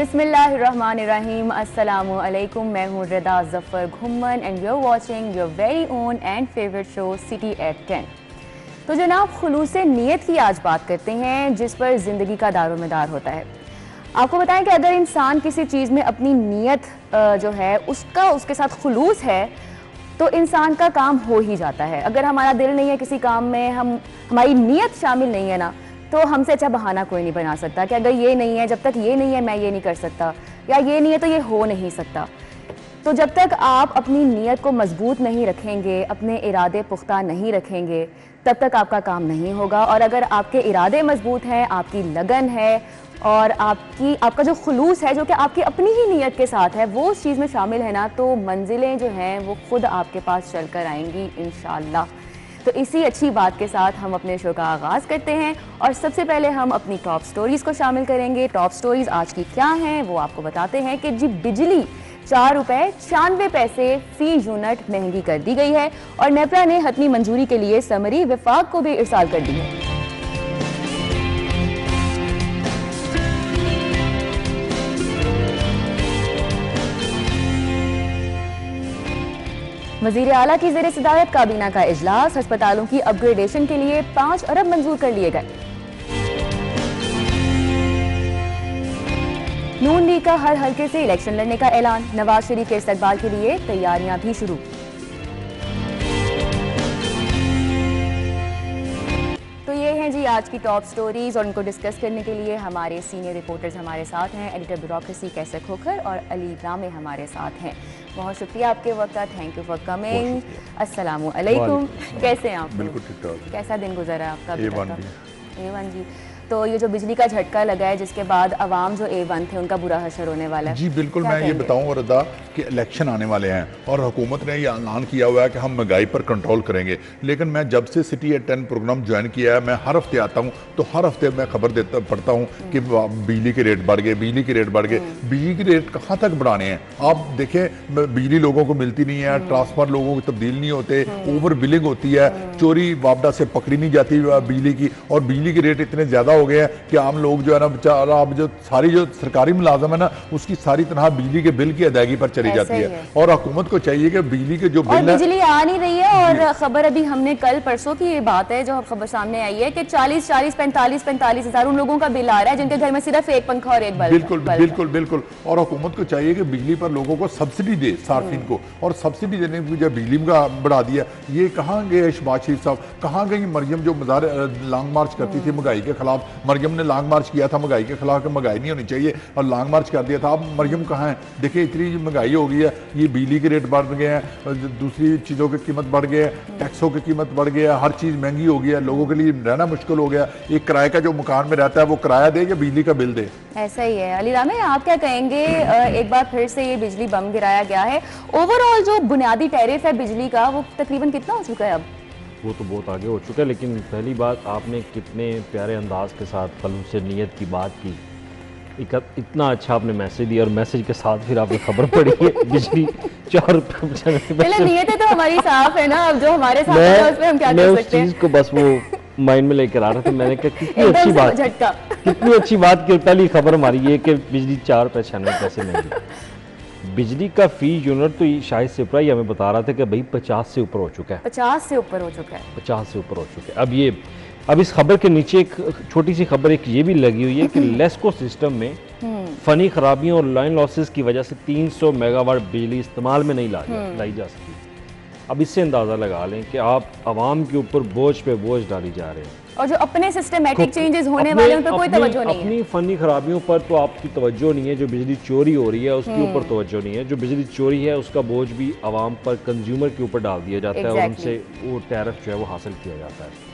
बिस्मिल्लाहिर्रहमानिर्रहीम, अस्सलामु अलैकुम। मैं हूँ Rida Zafar Ghumman and you are watching your very own and favourite show city at 10। तो जनाब, खुलूस नीयत की आज बात करते हैं, जिस पर ज़िंदगी का दारोमदार होता है। आपको बताएं कि अगर इंसान किसी चीज़ में अपनी नीयत जो है उसके साथ खुलूस है तो इंसान का काम हो ही जाता है। अगर हमारा दिल नहीं है किसी काम में, हमारी नीयत शामिल नहीं है ना, तो हमसे अच्छा बहाना कोई नहीं बना सकता कि अगर ये नहीं है, जब तक ये नहीं है मैं ये नहीं कर सकता, या ये नहीं है तो ये हो नहीं सकता। तो जब तक आप अपनी नीयत को मजबूत नहीं रखेंगे, अपने इरादे पुख्ता नहीं रखेंगे, तब तक आपका काम नहीं होगा। और अगर आपके इरादे मजबूत हैं, आपकी लगन है और आपका जो खुलूस है, जो कि आपकी अपनी ही नीयत के साथ है, वो उस चीज़ में शामिल है ना, तो मंजिलें जो हैं वो खुद आपके पास चल कर आएंगी इंशाअल्लाह। तो इसी अच्छी बात के साथ हम अपने शो का आगाज़ करते हैं और सबसे पहले हम अपनी टॉप स्टोरीज़ को शामिल करेंगे। टॉप स्टोरीज़ आज की क्या हैं वो आपको बताते हैं कि जी बिजली 4 रुपये 96 पैसे फ़ी यूनिट महंगी कर दी गई है और नेपरा ने हतमी मंजूरी के लिए समरी विफाक को भी इरसाल कर दी है। वज़ीर आला की ज़ेर सदारत काबीना का इजलास, अस्पतालों की अपग्रेडेशन के लिए 5 अरब मंजूर कर लिए गए। नून लीग का हर हल्के से इलेक्शन लड़ने का ऐलान, नवाज शरीफ के इस्तकबाल के लिए तैयारियां भी शुरू। तो ये हैं जी आज की टॉप स्टोरीज और उनको डिस्कस करने के लिए हमारे सीनियर रिपोर्टर्स हमारे साथ हैं। एडिटर ब्यूरोक्रेसी कैसर खोखर और अली रामे हमारे साथ हैं। बहुत शुक्रिया आपके वक्त का, थैंक यू फॉर कमिंग। अस्सलामु अलैकुम, कैसे हैं आप? बिल्कुल ठीक ठाक। कैसा दिन गुजरा है आपका? A1 जी। तो ये जो बिजली का झटका लगा है, जिसके बाद अवाम जो A1 थे उनका बुरा हशर होने वाला है। जी बिल्कुल, मैं ये बताऊं रदा कि इलेक्शन आने वाले हैं और हुकूमत ने ये ऐलान किया हुआ है कि हम महंगाई पर कंट्रोल करेंगे। लेकिन मैं जब से सिटी एट 10 प्रोग्राम ज्वाइन किया है, मैं हर हफ्ते आता हूँ तो हर हफ्ते मैं खबर पढ़ता हूँ कि बिजली के रेट बढ़ गए, बिजली के रेट बढ़ गए। बिजली के रेट कहाँ तक बढ़ाने हैं? आप देखें, बिजली लोगों को मिलती नहीं है, ट्रांसफार्मर लोगों को तब्दील नहीं होते, ओवर बिलिंग होती है, चोरी वापडा से पकड़ी नहीं जाती बिजली की, और बिजली के रेट इतने ज़्यादा हो गए हैं कि आम लोग जो है ना बेचारा, अब जो सरकारी मुलाजम है ना, उसकी सारी तनहा बिजली के बिल की अदायगी पर चली जाती है। और हुकूमत को चाहिए कि बिजली के जो बिल बिजली आ नहीं रही है। और खबर अभी हमने कल परसों की ये बात है जो खबर सामने आई है कि 45 हज़ार उन लोगों का बिल आ रहा है जिनके घर में सिर्फ एक पंखा और एक बल्ब। बिल्कुल बिल्कुल बिल्कुल। और हुकूमत को चाहिए कि बिजली पर लोगों को सब्सिडी दे, सार्फिन को, और सब्सिडी देने की जब बिजली का बढ़ा दिया। ये कहाँ गए शहबाज शरीफ साहब? कहाँ गई मरियम जो लॉन्ग मार्च करती थी महंगाई के खिलाफ? मरियम ने लॉन्ग मार्च किया था महंगाई के खिलाफ कि महंगाई नहीं होनी चाहिए, और लॉन्ग मार्च कर दिया था। अब मरियम कहाँ है? देखिए, इतनी महंगाई हो गई है, ये बिजली के रेट बढ़ गए हैं, दूसरी चीज़ों की कीमत बढ़ गई है, टैक्सों की कीमत बढ़ गई है, हर चीज़ महंगी हो गई है, लोगों के लिए रहना मुश्किल हो गया। एक किराए का जो मकान में रहता है वो किराया दे या बिजली का बिल दे? ऐसा ही है। अली रामे, आप क्या कहेंगे? एक बार फिर से ये बिजली बम गिराया गया है। ओवरऑल जो बुनियादी टैरिफ है बिजली का, वो तकरीबन कितना हो चुका है अब? वो तो बहुत आगे हो चुका है, लेकिन पहली बात, आपने कितने प्यारे अंदाज के साथ खलूस नीयत की बात की, इतना अच्छा आपने मैसेज दिया, और मैसेज के साथ फिर आपने खबर पड़ी है बिजली 4 रुपये। नीयतें तो हमारी साफ है ना, अब जो हमारे साथ है उसमें हम क्या कर सकते हैं? उस चीज़ को बस वो माइंड में लेकर आ रहे थे। मैंने कहा कितनी अच्छी बात, कितनी अच्छी बात की पहली खबर हमारी ये कि बिजली 4 रुपये 96 पैसे महंगी। बिजली का फी यूनिट तो शायद से ऊपर ही हमें बता रहा था कि भाई 50 से ऊपर हो चुका है। 50 से ऊपर हो चुका है। 50 से ऊपर हो चुका है। अब इस खबर के नीचे एक छोटी सी खबर एक ये भी लगी हुई है कि लेस्को सिस्टम में फनी खराबियों और लाइन लॉसेस की वजह से 300 मेगावाट बिजली इस्तेमाल में नहीं लाई जा सकी। अब इससे अंदाज़ा लगा लें कि आप आवाम के ऊपर बोझ पे बोझ डाली जा रहे हैं, और जो अपने सिस्टमैटिक चेंजेस होने वाले उन पर कोई तवज्जो नहीं है। अपनी फनी खराबियों पर तो आपकी तवज्जो नहीं है, जो बिजली चोरी हो रही है उसके ऊपर तवज्जो नहीं है। जो बिजली चोरी है उसका बोझ भी आवाम पर, कंज्यूमर के ऊपर डाल दिया जाता है और उनसे वो टैरिफ जो है वो हासिल किया जाता है।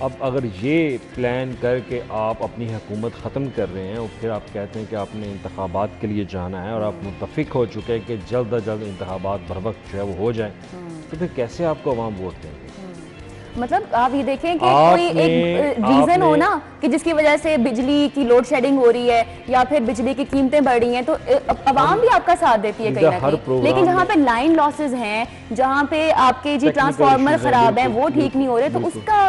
अब अगर ये प्लान करके आप अपनी हुकूमत ख़त्म कर रहे हैं और फिर आप कहते हैं कि आपने इंतखाबात के लिए जाना है और आप मुत्तफिक हो चुके हैं कि जल्द अज जल्द इंतखाबात बर वक्त जो है वो हो जाए, तो फिर कैसे आपको अवाम वोट देंगे? मतलब आप ये देखें कि कोई एक रीजन हो ना कि जिसकी वजह से बिजली की लोड शेडिंग हो रही है या फिर बिजली की कीमतें बढ़ रही हैं, तो अवाम भी आपका साथ देती है कहीं ना कहीं। लेकिन जहाँ पे लाइन लॉसेज हैं, जहाँ पे आपके जी ट्रांसफार्मर खराब है, वो ठीक नहीं हो रहे, तो उसका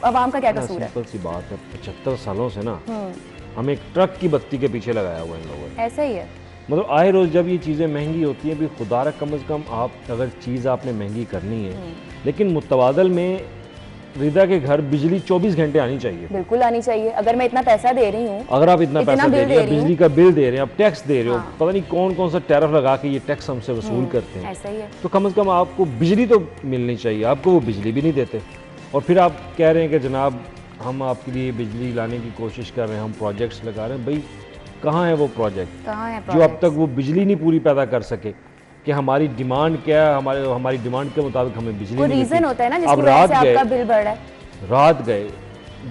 अवाम का क्या कसूर है? सिंपल सी बात है, 75 सालों से ना हमें एक ट्रक की बत्ती के पीछे लगाया हुआ है इन लोगों ने। ऐसा ही है। मतलब आए रोज़ जब ये चीज़ें महंगी होती हैं, भी खुदा कम अज़ कम आप अगर चीज़ आपने महंगी करनी है, लेकिन मुतबादल में रिदा के घर बिजली 24 घंटे आनी चाहिए। बिल्कुल आनी चाहिए। अगर मैं इतना पैसा दे रही हूँ, अगर आप इतना पैसा दे रहे हैं, बिजली का बिल दे रहे हैं, आप टैक्स दे रहे हो, हाँ। पता नहीं कौन कौन सा टैरिफ लगा के ये टैक्स हमसे वसूल करते हैं, ऐसा ही है। तो कम से कम आपको बिजली तो मिलनी चाहिए। आपको वो बिजली भी नहीं देते, और फिर आप कह रहे हैं कि जनाब हम आपके लिए बिजली लाने की कोशिश कर रहे हैं, हम प्रोजेक्ट्स लगा रहे हैं। भाई कहाँ है वो प्रोजेक्ट कहाँ है जो अब तक वो बिजली नहीं पूरी पैदा कर सके? कि हमारी डिमांड क्या है, हमारी डिमांड के मुताबिक हमें बिजली कोई नहीं रीजन होता है ना अब जिसकी वजह से आपका बिल बढ़ रहा है। रात गए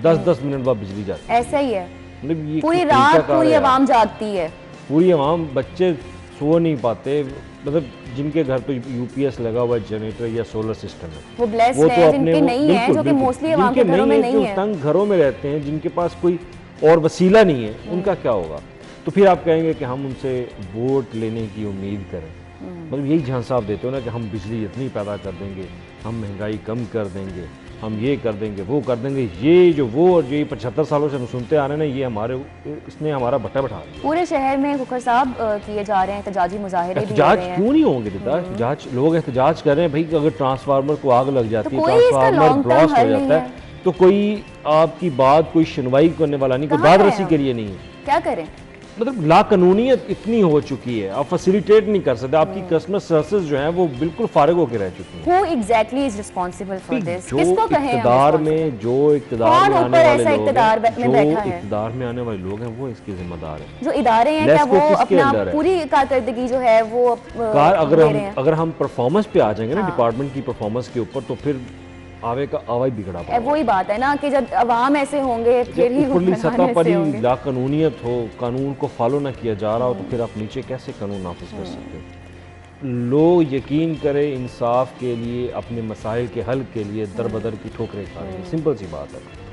10-10 मिनट बाद बिजली जाती है। ऐसा ही है। मतलब ये पूरी किस रात तरीका कार पूरी है यार? आवाम जागती है। पूरी आवाम, बच्चे सो नहीं पाते। मतलब जिनके घर पे यूपीएस लगा हुआ है, जनरेटर या सोलर सिस्टम है, वो ब्लेस्ड वो है, तो जिनके अपने नहीं है, जो कि मोस्टली आवाम के घरों में नहीं है। तंग घरों में रहते हैं, जिनके पास कोई और वसीला नहीं है, उनका क्या होगा? तो फिर आप कहेंगे कि हम उनसे वोट लेने की उम्मीद करें। मतलब यही झांसा आप देते हो ना कि हम बिजली इतनी पैदा कर देंगे, हम महंगाई कम कर देंगे, हम ये कर देंगे, वो कर देंगे। ये जो वो और ये 75 सालों से हम सुनते आ रहे हैं ना, ये इसने हमारा बट्टा बैठा दिया। पूरे शहर में खुखर साहब किए जा रहे हैं एहतजाजी मुजाहिरे भी हो एहतजाज रहे हैं। क्यों नहीं होंगे रिदा? एहतजाज, लोग एहतजाज कर रहे हैं भाई। अगर ट्रांसफार्मर को आग लग जाती है, कोई इसका ट्रांसफार्मर long term ब्लास्ट हो हल नहीं जाता है, तो कोई आपकी बात, कोई सुनवाई करने वाला नहीं, कोई कहाँ दाद है रसी हम? के लिए नहीं है। क्या करें? मतलब लाकानूनियत इतनी हो चुकी है, आप फैसिलिटेट नहीं कर सकते। आपकी कस्टमर सर्विसेज जो है वो बिल्कुल फारिग होकर रह चुकी है। Who exactly is responsible for this? जो किसको कहें हम इक़्तिदार responsible? में जो इक़्तिदार कौन में ऊपर आने वाले ऐसा लोग इक़्तिदार हैं, में जो बैठा है? इक़्तिदार में आने वाले लोग हैं, वो इसके जिम्मेदार हैं। जो इदारे हैं, क्या लेस्को वो किसके अपना अंडर है? पूरी कारकर्दगी जो है वो अगर दे रहे हैं? अगर हम परफॉर्मेंस पे आ जाएंगे ना, हाँ। डिपार्टमेंट की परफॉर्मेंस के ऊपर, तो फिर आवे का आवाज बिगड़ा पड़ा। वही बात है ना कि जब अवाम ऐसे होंगे फिर ही जब ऊपरली हुक्मरान सतह पर ऐसे ही होंगे। लाकानूनियत हो, कानून को फॉलो ना किया जा रहा हो, तो फिर आप नीचे कैसे कानून नाफिज कर सकते हो? लोग यकीन करें, इंसाफ के लिए, अपने मसाइल के हल के लिए दर बदर की ठोकरें खा रहे हैं। सिंपल सी बात है।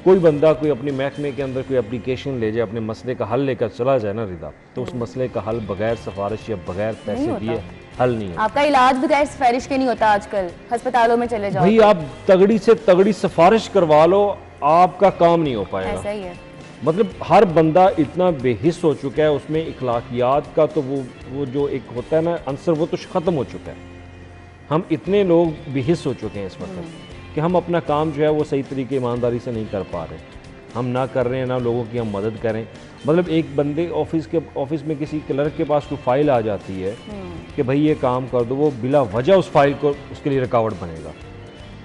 कोई बंदा कोई अपनी महकमे के अंदर कोई एप्लीकेशन ले जाए, अपने मसले का हल लेकर चला जाए ना रिदा, तो उस मसले का हल बगैर सिफारिश या बगैर पैसे दिए हल नहीं है। आपका इलाज बगैर सिफारिश के नहीं होता। आजकल अस्पतालों में चले जाओ भाई आप तगड़ी से तगड़ी सिफारिश करवा लो, आपका काम नहीं हो पाएगा। ऐसा ही है। मतलब हर बंदा इतना बेहिस हो चुका है, उसमें इखलाकियात का तो वो जो एक होता है ना अंसर, वो तो ख़त्म हो चुका है। हम इतने लोग बेहिस हो चुके हैं इस वक्त कि हम अपना काम जो है वो सही तरीके ईमानदारी से नहीं कर पा रहे। हम ना कर रहे हैं ना लोगों की हम मदद करें। मतलब एक बंदे ऑफिस में किसी क्लर्क के पास कोई फाइल आ जाती है कि भाई ये काम कर दो, वो बिला वजह उस फाइल को उसके लिए रुकावट बनेगा।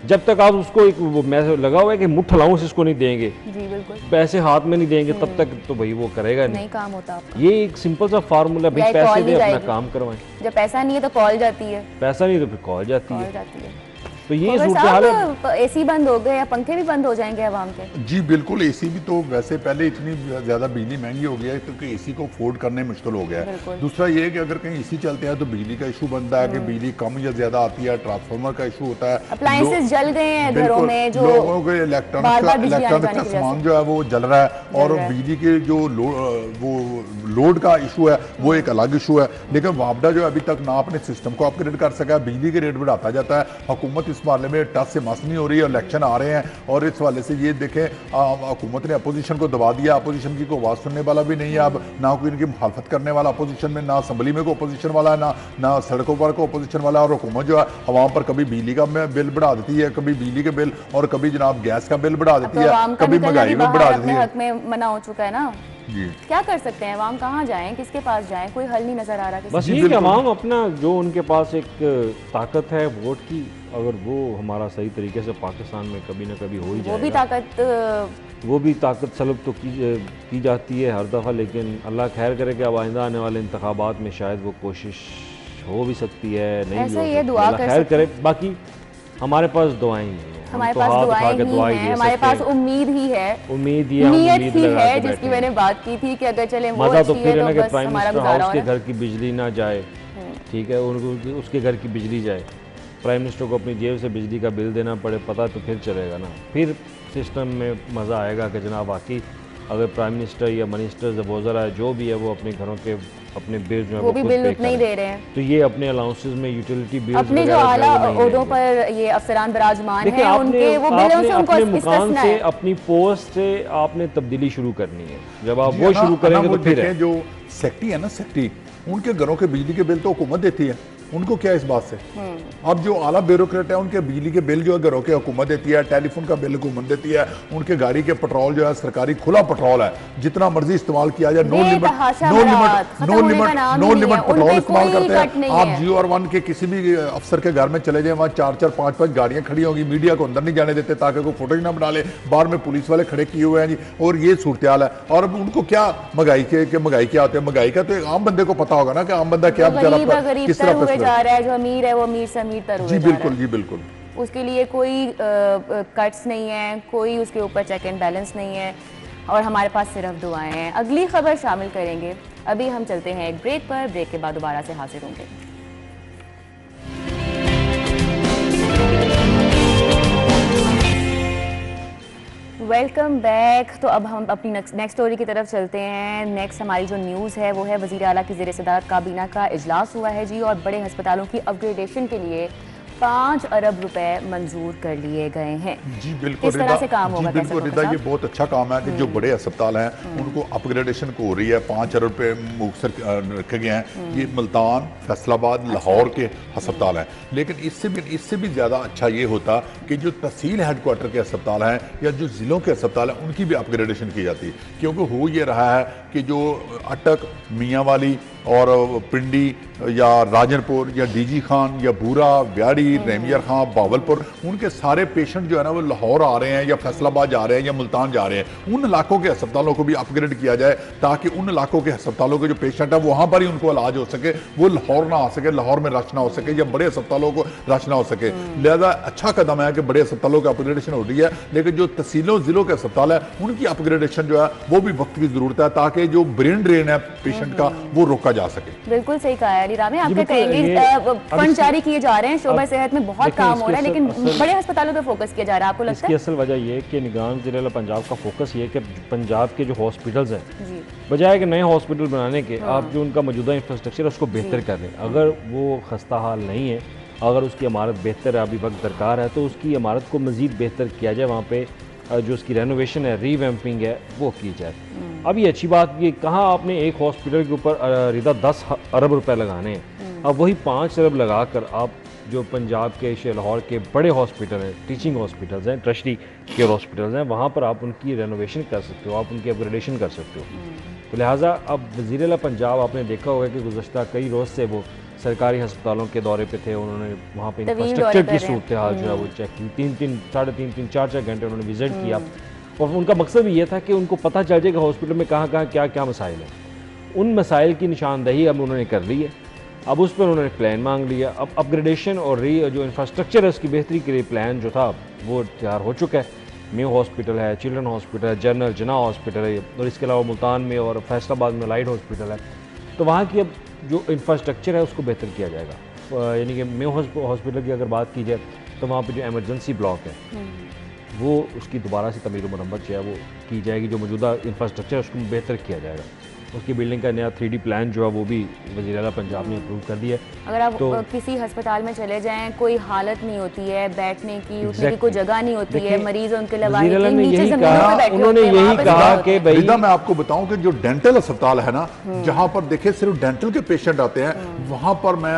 जब तक आप उसको एक वो मैसेज लगा हुआ है कि मुठ अलाउंस इसको नहीं देंगे, जी बिल्कुल, पैसे हाथ में नहीं देंगे, तब तक तो भाई वो करेगा नहीं काम होता आपका। ये एक सिंपल सा फार्मूला, भाई या पैसे कॉल दे नहीं अपना जाएगी। काम करवाएं। जब पैसा नहीं है तो कॉल जाती है, पैसा नहीं तो फिर कॉल जाती है। है। तो ये मगर सूरत हाल है। साहब एसी बंद हो गए या पंखे भी बंद हो जाएंगे आवाम के? जी बिल्कुल। एसी भी तो वैसे पहले इतनी ज़्यादा बिजली महंगी हो गई है क्योंकि एसी को अफोर्ड करने मुश्किल हो गया है। बिल्कुल। दूसरा ये है कि अगर कहीं एसी चलते हैं तो बिजली का इशू बनता है कि बिजली कम या ज़्यादा आती है, ट्रांसफार्मर का इशू होता है। अप्लायंसेस जल गए हैं घरों बिल्कुल, में, जो लोगों के बार-बार बिजली आने इलेक्ट्रॉनिक जाने का की वजह सामान से जो है वो जल रहा है, और रहा है। बिजली के जो वो लोड का इशू है वो एक अलग इशू है। लेकिन वापडा जो अभी तक ना अपने सिस्टम को अपग्रेड कर सका है, बिजली के रेट बढ़ाता जाता है। हुकूमत इस मामले में टस से मस नहीं हो रही है। इलेक्शन आ रहे हैं और इस वाले से ये देखें हुकूमत ने अपोजिशन को दबा दिया। अपोजिशन की कोई आवाज़ सुनने वाला भी नहीं है अब, ना कोई इनकी मुखालफत करने वाला अपोजिशन में, ना असम्बली में कोई अपोजिशन वाला है, ना सड़कों पर कोई अपोजिशन वाला है। और हुकूमत जो है अवाम पर कभी बिजली का बिल बढ़ा देती है, कभी बिजली के बिल, और कभी जनाब गैस का बिल बढ़ा देती है, कभी महंगाई में बढ़ा देती है। हक में मना हो चुका है ना जी। क्या कर सकते हैं? अवाम कहाँ जाएं, किसके पास जाएं? कोई हल नहीं नजर आ रहा किसी बस को। ये कि अवाम अपना जो उनके पास एक ताकत है वोट की, अगर वो हमारा सही तरीके से पाकिस्तान में कभी ना कभी हो ही वो भी जाएगा। वो भी ताकत सलब तो की जाती है हर दफ़ा, लेकिन अल्लाह खैर करे कि अब आइंदा आने वाले इंतखाबात में शायद वो कोशिश हो भी सकती है, नहीं भी ऐसा हो ही है, सकती। दुआ अल्लाह कर खैर सकते करे। बाकी हमारे पास दुआएं ही नहीं है, हमारे तो पास हाथ उठा दुआएं के ही दुआ ही हैं, दे हमारे सकते पास हैं। उम्मीद ही है, उम्मीद ही है, हम नीयत उम्मीद ही लगा है, के जिसकी बैठे मैंने हैं। बात की थी कि अगर चले वो मज़ा तो अच्छी फिर है है ना तो कि बस प्राइम हमारा मिनिस्टर गुजारा हाउस हो के रहा है। घर की बिजली ना जाए, ठीक है, उनको उसके घर की बिजली जाए, प्राइम मिनिस्टर को अपनी जेब से बिजली का बिल देना पड़े, पता तो फिर चलेगा ना। फिर सिस्टम में मज़ा आएगा कि जनाब वाकई अगर प्राइम मिनिस्टर या मिनिस्टर्स वज़रा जो भी है वो अपने घरों के अपने बिल जो है वो भी खुद बिल पे उतने ही करें। दे रहे हैं। तो ये अपने अलाउंसेस में यूटिलिटी बिल्स अपने जो आला ओहदों पर ये अफसरान बराजमान देखिए, हैं उनके वो बिलों से उनको अपने मुकाम इस्तिस्ना से है। अपनी पोस्ट से आपने तब्दीली शुरू करनी है। जब आप जी वो हाँ, शुरू करेंगे वो तो फिर है। देखें जो सेक्टी है ना, सेक्टी, उनके घरों के बिजली के बिल तो हुकूमत देती है, उनको क्या इस बात से। अब जो आला ब्यूरोक्रेट है उनके बिजली के बिल जो है घरों के हुकूमत देती है, टेलीफोन का बिल हुकूमत देती है, उनके गाड़ी के पेट्रोल जो है सरकारी खुला पेट्रोल है, जितना मर्जी इस्तेमाल किया जाए, नो लिमिट पेट्रोल इस्तेमाल करते हैं। आप जियो और वन के किसी भी अफसर के घर में चले जाए, वहाँ 4-4, 5-5 गाड़ियां खड़ी होंगी, मीडिया को अंदर नहीं जाने देते ताकि कोई फोटो ही ना बना ले, बाहर में पुलिस वाले खड़े किए हुए हैं जी। और ये सूरत हाल है। और अब उनको क्या महंगाई क्या होते हैं, महंगाई का तो एक आम बंदे को पता होगा ना कि आम बंदा क्या बेचारा किस तरह हुए जा रहा है, जो अमीर है वो अमीर से अमीर तर हुए जी जा रहा बिल्कुल है। जी बिल्कुल। उसके लिए कोई कट्स नहीं है, कोई उसके ऊपर चेक एंड बैलेंस नहीं है, और हमारे पास सिर्फ दुआएं हैं। अगली खबर शामिल करेंगे। अभी हम चलते हैं एक ब्रेक पर, ब्रेक के बाद दोबारा से हाजिर होंगे। Welcome back. तो अब हम अपनी नेक्स्ट स्टोरी की तरफ चलते हैं। नेक्स्ट हमारी जो न्यूज़ है वो है वज़ीर आला की ज़ेर सदारत काबीना का इजलास हुआ है जी, और बड़े अस्पतालों की अपग्रेडेशन के लिए 5 अरब रुपए मंजूर कर लिए गए हैं। जी बिल्कुल, किस तरह से काम होगा? जी बिल्कुल रिदा, ये बहुत अच्छा काम है कि जो बड़े अस्पताल हैं उनको अपग्रेडेशन को हो रही है। 5 अरब रुपए मुख्तर रखे गए हैं। ये मुल्तान, फैसलाबाद, लाहौर के अस्पताल हैं। लेकिन इससे भी ज़्यादा अच्छा ये होता कि जो तहसील हेडक्वार्टर के अस्पताल हैं या जो ज़िलों के अस्पताल हैं उनकी भी अपग्रेडेशन की जाती है। क्योंकि हो ये रहा है कि जो अटक, मियाँ वाली और पिंडी या राजनपुर या डीजी खान या बूरा, व्याड़ी, रेमियर खां, बावलपुर, उनके सारे पेशेंट जो है ना वो लाहौर आ रहे हैं या फैसलाबाद जा रहे हैं या मुल्तान जा रहे हैं। उन इलाकों के अस्पतालों को भी अपग्रेड किया जाए ताकि उन इलाकों के अस्पतालों के जो पेशेंट है वहाँ पर ही उनको इलाज हो सके, वो लाहौर ना आ सके, लाहौर में रश ना हो सके या बड़े अस्पतालों को रश ना हो सके। लिहाजा अच्छा कदम है कि बड़े अस्पतालों की अपग्रेडेशन हो रही है। लेकिन जो तहसीलों जिलों के अस्पताल है उनकी अपग्रेडेशन जो है वो भी वक्त की जरूरत है ताकि जो ब्रेन ड्रेन है पेशेंट का वो रोका जा सके। बिल्कुल सही कहा है रामी, आप क्या कहेंगे? फंड जारी किए जा रहे हैं, शोबा सेहत में बहुत काम हो रहा है, लेकिन बड़े अस्पतालों पे फोकस किया जा रहा है। आपको लगता है इसकी असल वजह यह है कि निगरान ज़िला पंजाब का फोकस ये है कि पंजाब के जो हॉस्पिटल्स हैं, बजाय कि नए हॉस्पिटल बनाने के, आप जो उनका मौजूदा इंफ्रास्ट्रक्चर है उसको बेहतर कर लें। अगर वो खस्ता हाल नहीं है, अगर उसकी इमारत बेहतर है, अभी वक्त दरकार है, तो उसकी इमारत को मज़ीद बेहतर किया जाए। वहाँ पे जो उसकी रेनोवेशन है, रीवैम्पिंग है, वो की जाए। अब ये अच्छी बात ये कहाँ आपने एक हॉस्पिटल के ऊपर रिदा 10 अरब रुपए लगाने हैं, अब वही 5 अरब लगाकर आप जो पंजाब के लाहौर के बड़े हॉस्पिटल हैं, टीचिंग हॉस्पिटल्स हैं, ट्रस्टी केयर हॉस्पिटल्स हैं, वहाँ पर आप उनकी रेनोवेशन कर सकते हो, आप उनकी अपग्रेडेशन कर सकते हो। तो लिहाजा अब वज़ीर आला पंजाब आपने देखा होगा कि गुज़श्ता कई रोज़ से वो सरकारी अस्पतालों के दौरे पे थे। उन्होंने वहाँ पे इंफ्रास्ट्रक्चर की सूरत हाल जो है वो चेक की। 3-3, साढ़े 3-3, 4-4 घंटे उन्होंने विजिट किया, और उनका मकसद भी ये था कि उनको पता चल जाए कि हॉस्पिटल में कहाँ कहाँ क्या क्या मसाइल हैं। उन मसाइल की निशानदही अब उन्होंने कर ली है। अब उस पर उन्होंने प्लान मांग लिया। अब अपग्रेडेशन और जो इंफ्रास्ट्रक्चर है उसकी बेहतरी के लिए प्लान जो था वो तैयार हो चुका है। मेयो हॉस्पिटल है, चिल्ड्रन हॉस्पिटल है, जनरल जना हॉस्पिटल है, और इसके अलावा मुल्तान में और फैसलाबाद में लाइट हॉस्पिटल है। तो वहाँ की अब जो इंफ्रास्ट्रक्चर है उसको बेहतर किया जाएगा। यानी कि मेयो हॉस्पिटल की अगर बात की जाए तो वहाँ पे जो एमरजेंसी ब्लॉक है वो उसकी दोबारा से तमीर मरम्मत जो है वो की जाएगी। जो मौजूदा इंफ्रास्ट्रक्चर है उसको बेहतर किया जाएगा। उसकी बिल्डिंग का नया 3D प्लान जो है वो भी वज़ीर आला पंजाब ने अप्रूव कर दिया है। अगर आप किसी अस्पताल में चले जाएं, कोई हालत नहीं होती है बैठने की, उठने की कोई जगह नहीं होती है, मरीज उनके लिए उन्होंने यही कहा कि भाई रिदा, मैं आपको बताऊं कि जो डेंटल अस्पताल है ना, जहां पर देखे सिर्फ डेंटल के पेशेंट आते हैं, वहां पर मैं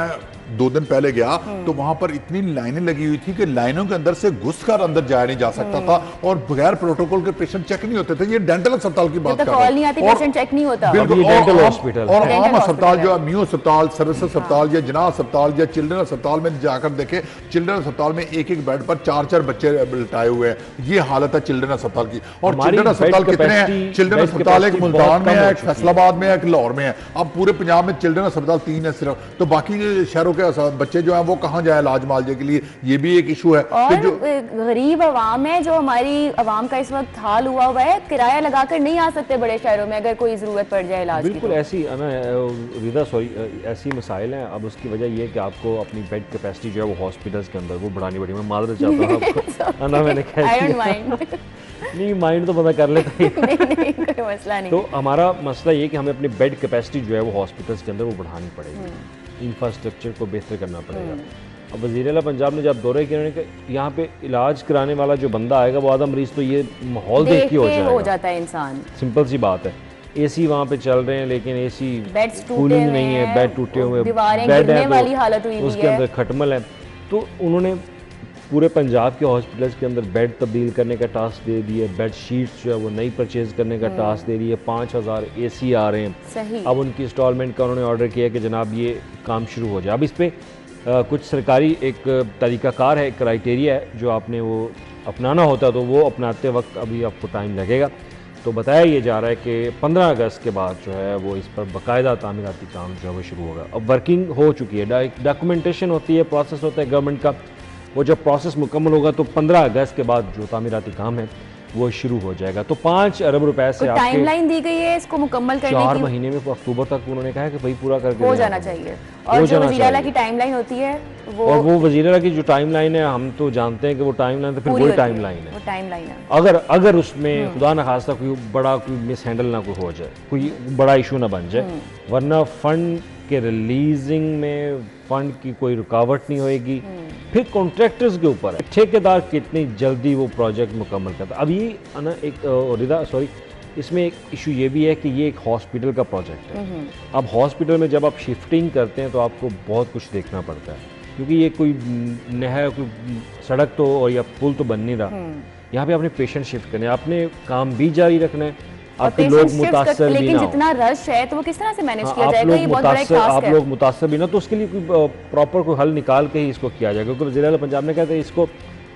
2 दिन पहले गया तो वहां पर इतनी लाइनें लगी हुई थी कि लाइनों के अंदर से घुसकर अंदर जाया नहीं जा सकता था, और बगैर प्रोटोकॉल के पेशेंट चेक नहीं होते थे। ये डेंटल अस्पताल की बात कर रहा हूं। पेशेंट चेक नहीं होता। बिल्कुल, डेंटल हॉस्पिटल और आम अस्पताल जो है मियो अस्पताल, सर्विस अस्पताल या जना अस्पताल या चिल्ड्रन अस्पताल में जाकर देखे, चिल्ड्रन अस्पताल में एक बेड पर 4-4 बच्चे लिटाए हुए हैं। ये हालत है चिल्ड्रन अस्पताल की। और चिल्ड्रन अस्पताल कितने हैं? चिल्ड्रन अस्पताल एक मुल्तान में है, एक फैसलाबाद में है, एक लाहौर में है। अब पूरे पंजाब में चिल्ड्रन अस्पताल 3 है सिर्फ, तो बाकी शहरों के बच्चे जो है वो कहाँ जाए इलाज मालजे के लिए, ये भी एक इशू है। और जो गरीब आवाम है, जो हमारी आवाम का इस वक्त हाल हुआ है, किराया लगाकर नहीं आ सकते बड़े शहरों में अगर कोई जरूरत पड़ जाए इलाज की। बिल्कुल ऐसी रिदा ऐसी मसाइल हैं। अब उसकी वजह ये है कि आपको अपनी बेड कैपेसिटी जो है वो हॉस्पिटल्स के अंदर वो बढ़ानी पड़ी। मैं मादर चाहता हूँ मैंने नहीं, माइंड तो पता कर लेता ही। नहीं मसला नहीं तो है। हमारा मसला ये कि हमें अपनी बेड कैपेसिटी जो है वो हॉस्पिटल्स के अंदर वो बढ़ानी पड़ेगी, इंफ्रास्ट्रक्चर को बेहतर करना पड़ेगा। अब वज़ीर आला पंजाब ने जब दौरे किया, उन्होंने कहा यहाँ पे इलाज कराने वाला जो बंदा आएगा वो आधा मरीज तो ये माहौल देख के हो जाता है इंसान। सिंपल सी बात है। एसी वहाँ पे चल रहे हैं लेकिन एसी बेड्स टूटे कूलिंग हुए नहीं है, हैं, बेड टूटे हुए, दीवारें बेड गिरने है वाली तो हालत हुई हुई उसके है। अंदर खटमल है। तो उन्होंने पूरे पंजाब के हॉस्पिटल्स के अंदर बेड तब्दील करने का टास्क दे दिया, बेड शीट्स जो है वो नई परचेज करने का टास्क दे दिया, 5000 एसी आ रहे हैं। सही। अब उनकी इंस्टॉलमेंट का उन्होंने ऑर्डर किया कि जनाब ये काम शुरू हो जाए। अब इस पर कुछ सरकारी एक तरीक़ाकार है, एक क्राइटेरिया है जो आपने वो अपनाना होता है, तो वो अपनाते वक्त अभी आपको टाइम लगेगा। तो बताया ये जा रहा है कि 15 अगस्त के बाद जो है वो इस पर बाकायदा तामीराती काम जो है वो शुरू होगा। अब वर्किंग हो चुकी है, डॉक्यूमेंटेशन होती है, प्रोसेस होता है गवर्नमेंट का। वो जब प्रोसेस मुकम्मल होगा तो 15 अगस्त के बाद जो तामीराती काम है वो शुरू हो जाएगा। तो 5 अरब रुपए से आपके टाइमलाइन दी गई है इसको मुकम्मल करने की? 4 महीने में अक्टूबर तक उन्होंने कहा है कि भाई पूरा करके हो जाना चाहिए। और जो वज़ीर आला की टाइमलाइन होती है और वो वज़ीर आला की जो टाइमलाइन है, हम तो जानते हैं कि वो टाइमलाइन तो फिर वही टाइमलाइन है। वो टाइमलाइन है। अगर उसमें खुदा न खास्ता कोई मिस हैंडल ना कोई हो जाए, कोई बड़ा इशू ना बन जाए, वरना फंड के रिलीजिंग में फंड की कोई रुकावट नहीं होएगी। फिर कॉन्ट्रैक्टर्स के ऊपर है, ठेकेदार कितनी जल्दी वो प्रोजेक्ट मुकम्मल करता है। अब ये ना एक इसमें एक इशू ये भी है कि ये एक हॉस्पिटल का प्रोजेक्ट है। अब हॉस्पिटल में जब आप शिफ्टिंग करते हैं तो आपको बहुत कुछ देखना पड़ता है, क्योंकि ये कोई नहर, कोई सड़क तो और या पुल तो बन नहीं रहा। यहाँ पे आपने पेशेंट शिफ्ट करने, आपने काम भी जारी रखना है, आपके लोग मुतासर भी ना हो। लेकिन जितना रश है तो वो किस तरह से मैनेज किया जाएगा? ये बहुत बड़ा एक टास्क है। आप लोग मुतासर भी ना, तो उसके लिए कोई प्रॉपर कोई हल निकाल के ही इसको किया जाएगा। क्योंकि वज़ीर आला पंजाब ने कहते हैं इसको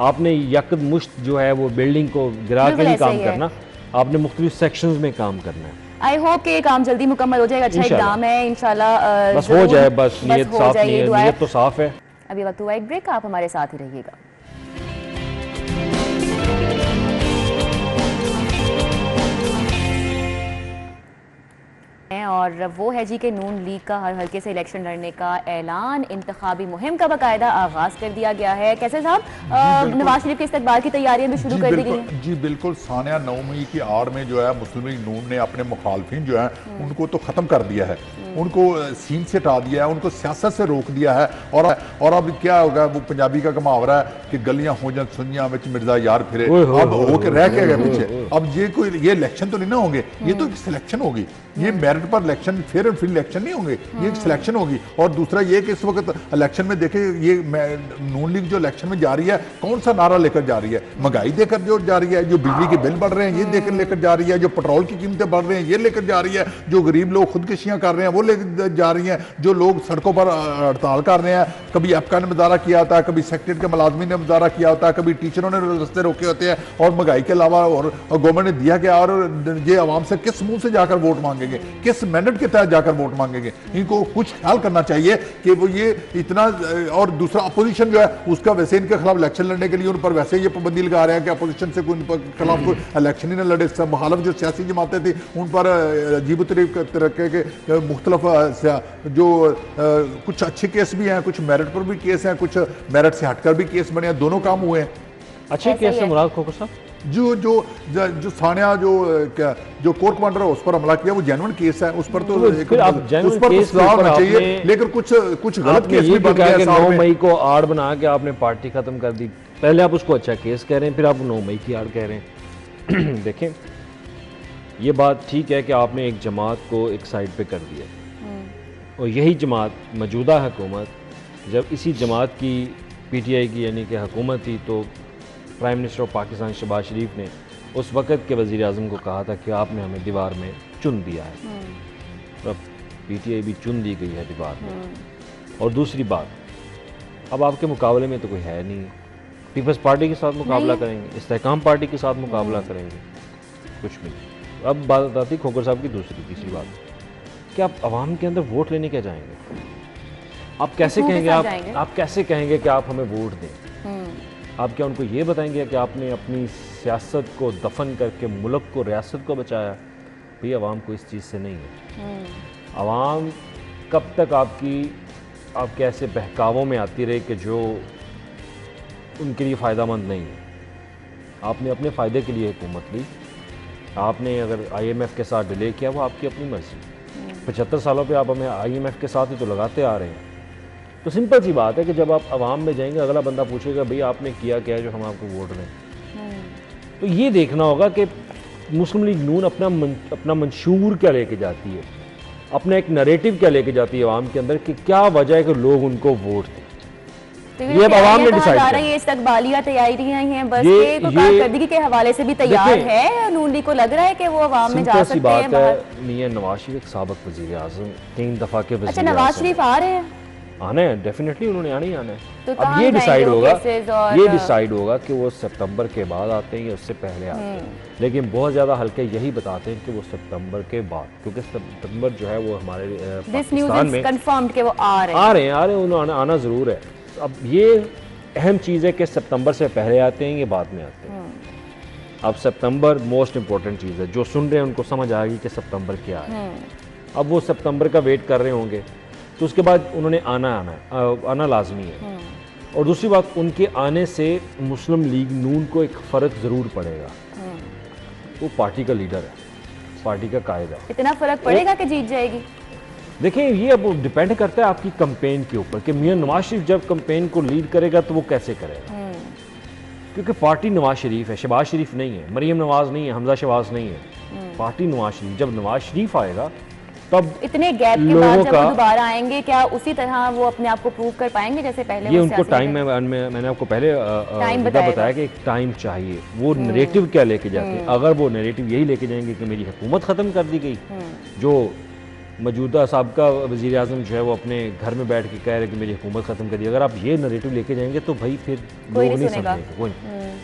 आपने यकद मुश्त जो है वो बिल्डिंग को गिरा के नहीं काम करना, आपने मुख्तलिफ सेक्शंस में काम करना है। आई होप कि ये काम जल्दी मुकम्मल हो जाएगा। अच्छा इक़दाम है इंशाल्लाह, बस हो जाए, बस नीयत साफ नहीं है, नीयत तो साफ है। अभी वक्त हुआ एक ब्रेक, आप हमारे साथ ही रहिएगा। और वो है जी कि नून लीग का हर हल्के से इलेक्शन लड़ने का ऐलान, इंतखाबी मुहिम का बाकायदा आगाज कर दिया गया है। कैसे साहब, नवाज शरीफ के इस्तकबाल की तैयारियां भी शुरू कर दी गई हैं? जी बिल्कुल। सानिया 9 मई की आड़ में जो है मुस्लिम लीग नून ने अपने मुखालफिन जो है उनको तो ख़त्म कर दिया है, उनको सीन से हटा दिया है, उनको सियासत से रोक दिया है। और अब क्या होगा, वो पंजाबी का मुहावरा है कि गलियां हो जाए सुनियां में मिर्जा यार फिरे, अब होके रह के गए पीछे। अब ये इलेक्शन तो नहीं ना होंगे, ये तो सिलेक्शन होगी, ये मेरिट पर election, fair and free election नहीं होंगे, ये एक सिलेक्शन होगी। और दूसरा ये कि इस वक्त इलेक्शन में देखें, ये नून लीग जो इलेक्शन में जा रही है कौन सा नारा लेकर जा रही है? महंगाई देकर जो जा रही है, जो बिजली के बिल बढ़ रहे हैं ये देकर लेकर जा रही है, जो पेट्रोल की कीमतें बढ़ रही हैं ये लेकर जा रही है, जो गरीब लोग खुदकुशियां कर रहे हैं वो लेकर जा रही हैं, जो लोग सड़कों पर हड़ताल कर रहे हैं, कभी एपका ने मुजाहरा किया होता है, कभी सेक्रेटरी के मुलाजमीन ने मुजाहरा किया होता है, कभी टीचरों ने रस्ते रोके होते हैं, और महंगाई के अलावा और गवर्नमेंट ने दिया गया। और ये आवाम से किस मुंह से जाकर वोट मांगेंगे, किस मैंडेट के तहत जाकर वोट मांगेंगे? इनको कुछ ख्याल करना चाहिए कि वो ये इतना। और दूसरा अपोजिशन जो है उसका वैसे इनके खिलाफ इलेक्शन लड़ने के लिए उन पर वैसे ये पाबंदी लगा रहे हैं कि अपोजिशन से कोई खिलाफ कोई इलेक्शन ही ना लड़े। सब मुखालिफ जो सियासी जमातें थी उन पर अजीब तरीके के मुख्तलिफ जो कुछ अच्छे केस भी हैं, कुछ मेरिट पर भी केस हैं, कुछ मेरिट से हटकर भी केस बने हैं, दोनों काम हुए हैं। अच्छे केस से मुराद खोखर साहब, जो सानिया जो कोर कमांडर है उस पर हमला किया वो जेन्युइन केस है, उस पर तो उस पर तो सजा होना चाहिए। लेकिन कुछ गलत केस भी बन गया। 9 मई को आड़ बना के आपने पार्टी खत्म कर दी। पहले आप उसको अच्छा केस कह रहे हैं, फिर आप 9 मई की आड़ कह रहे हैं। देखें, ये बात ठीक है कि आपने एक जमात को एक साइड पे कर दिया, और यही जमात मौजूदा हुकूमत, जब इसी जमात की PTI की यानी कि हुकूमत थी, तो prime minister of Pakistan Shahbaz Sharif ने उस वक़्त के वज़ीर आज़म को कहा था कि आपने हमें दीवार में चुन दिया है। अब PTI भी चुन दी गई है दीवार में। और दूसरी बात, अब आपके मुकाबले में तो कोई है नहीं। पीपल्स पार्टी के साथ मुकाबला करेंगे, इस्तेहकाम पार्टी के साथ मुकाबला करेंगे, कुछ भी। अब बात आती खोखर साहब की तीसरी बात कि आप आवाम के अंदर वोट लेने क्या जाएंगे? आप कैसे कहेंगे, आप कैसे कहेंगे कि आप हमें वोट दें? आप क्या उनको ये बताएंगे कि आपने अपनी सियासत को दफन करके मुल्क को, रियासत को बचाया? भाई आवाम को इस चीज़ से नहीं है। आवाम कब तक आपके ऐसे बहकावों में आती रहे कि जो उनके लिए फ़ायदा मंद नहीं है। आपने अपने फ़ायदे के लिए हुकूमत ली, आपने अगर IMF के साथ डिले किया वो आपकी अपनी मर्जी। 75 सालों पे आप हमें IMF के साथ ही तो लगाते आ रहे हैं। तो सिंपल सी बात है कि जब आप आवाम में जाएंगे अगला बंदा पूछेगा भाई आपने किया क्या है जो हम आपको वोट दें। तो ये देखना होगा कि मुस्लिम लीग नून अपना मंशूर क्या लेके जाती है, अपना एक नरेटिव क्या लेके जाती है आवाम के अंदर कि क्या वजह है कि लोग उनको वोट दें। तो ये अब आवाम ने डिसाइड किया। ये इस्तकबालिया तैयारियां हैं बस ये कारकर्दगी के हवाले से भी तैयार है। नून लीग को लग रहा है कि वो आवाम में जा सकते हैं बाहर। मियां नवाज शरीफ एक साबिक वजीर आज़म 3 दफा के वजीर। अच्छा, नवाज शरीफ आ रहे हैं? आना है, डेफिनेटली उन्होंने आना ही आना है। तो अब ये डिसाइड होगा कि वो सितंबर के बाद आते हैं या उससे पहले आते हैं। लेकिन बहुत ज़्यादा हल्के यही बताते हैं कि वो सितंबर के बाद, क्योंकि सितंबर जो है वो हमारे पाकिस्तान में कंफर्म्ड कि वो आ रहे हैं, उन्होंने आना ज़रूर है। अब ये अहम चीज़ है कि सितंबर से पहले आते हैं या बाद में आते हैं। अब सितंबर मोस्ट इम्पोर्टेंट चीज़ है, जो सुन रहे हैं उनको समझ आएगी कि सितंबर क्या है। अब वो सितंबर का वेट कर रहे होंगे तो उसके बाद उन्होंने आना लाजमी है। और दूसरी बात, उनके आने से मुस्लिम लीग नून को एक फ़र्क ज़रूर पड़ेगा। वो पार्टी का लीडर है, पार्टी का कायद है। इतना फ़र्क पड़ेगा कि जीत जाएगी? देखिए ये अब डिपेंड करता है आपकी कंपेन के ऊपर कि मियां नवाज शरीफ जब कंपेन को लीड करेगा तो वो कैसे करेगा। क्योंकि पार्टी नवाज शरीफ है, शहबाज शरीफ नहीं है, मरीम नवाज नहीं है, हमजा शहबाज नहीं है। पार्टी नवाज शरीफ, जब नवाज शरीफ आएगा तब इतने गैप के बाद जब वो दोबारा आएंगे क्या उसी तरह वो अपने आप को प्रूव कर पाएंगे जैसे पहले? ये उनको टाइम मैंने आपको पहले बताया कि एक टाइम चाहिए। वो नैरेटिव क्या लेके जाते हैं। अगर वो नैरेटिव यही लेके जाएंगे कि मेरी हुकूमत ख़त्म कर दी गई, जो मौजूदा साबिका वज़ीर आज़म जो है वो अपने घर में बैठ के कह रहे कि मेरी हुकूमत ख़त्म कर दी, अगर आप ये नैरेटिव लेके जाएंगे तो भाई फिर लोग नहीं समझेंगे।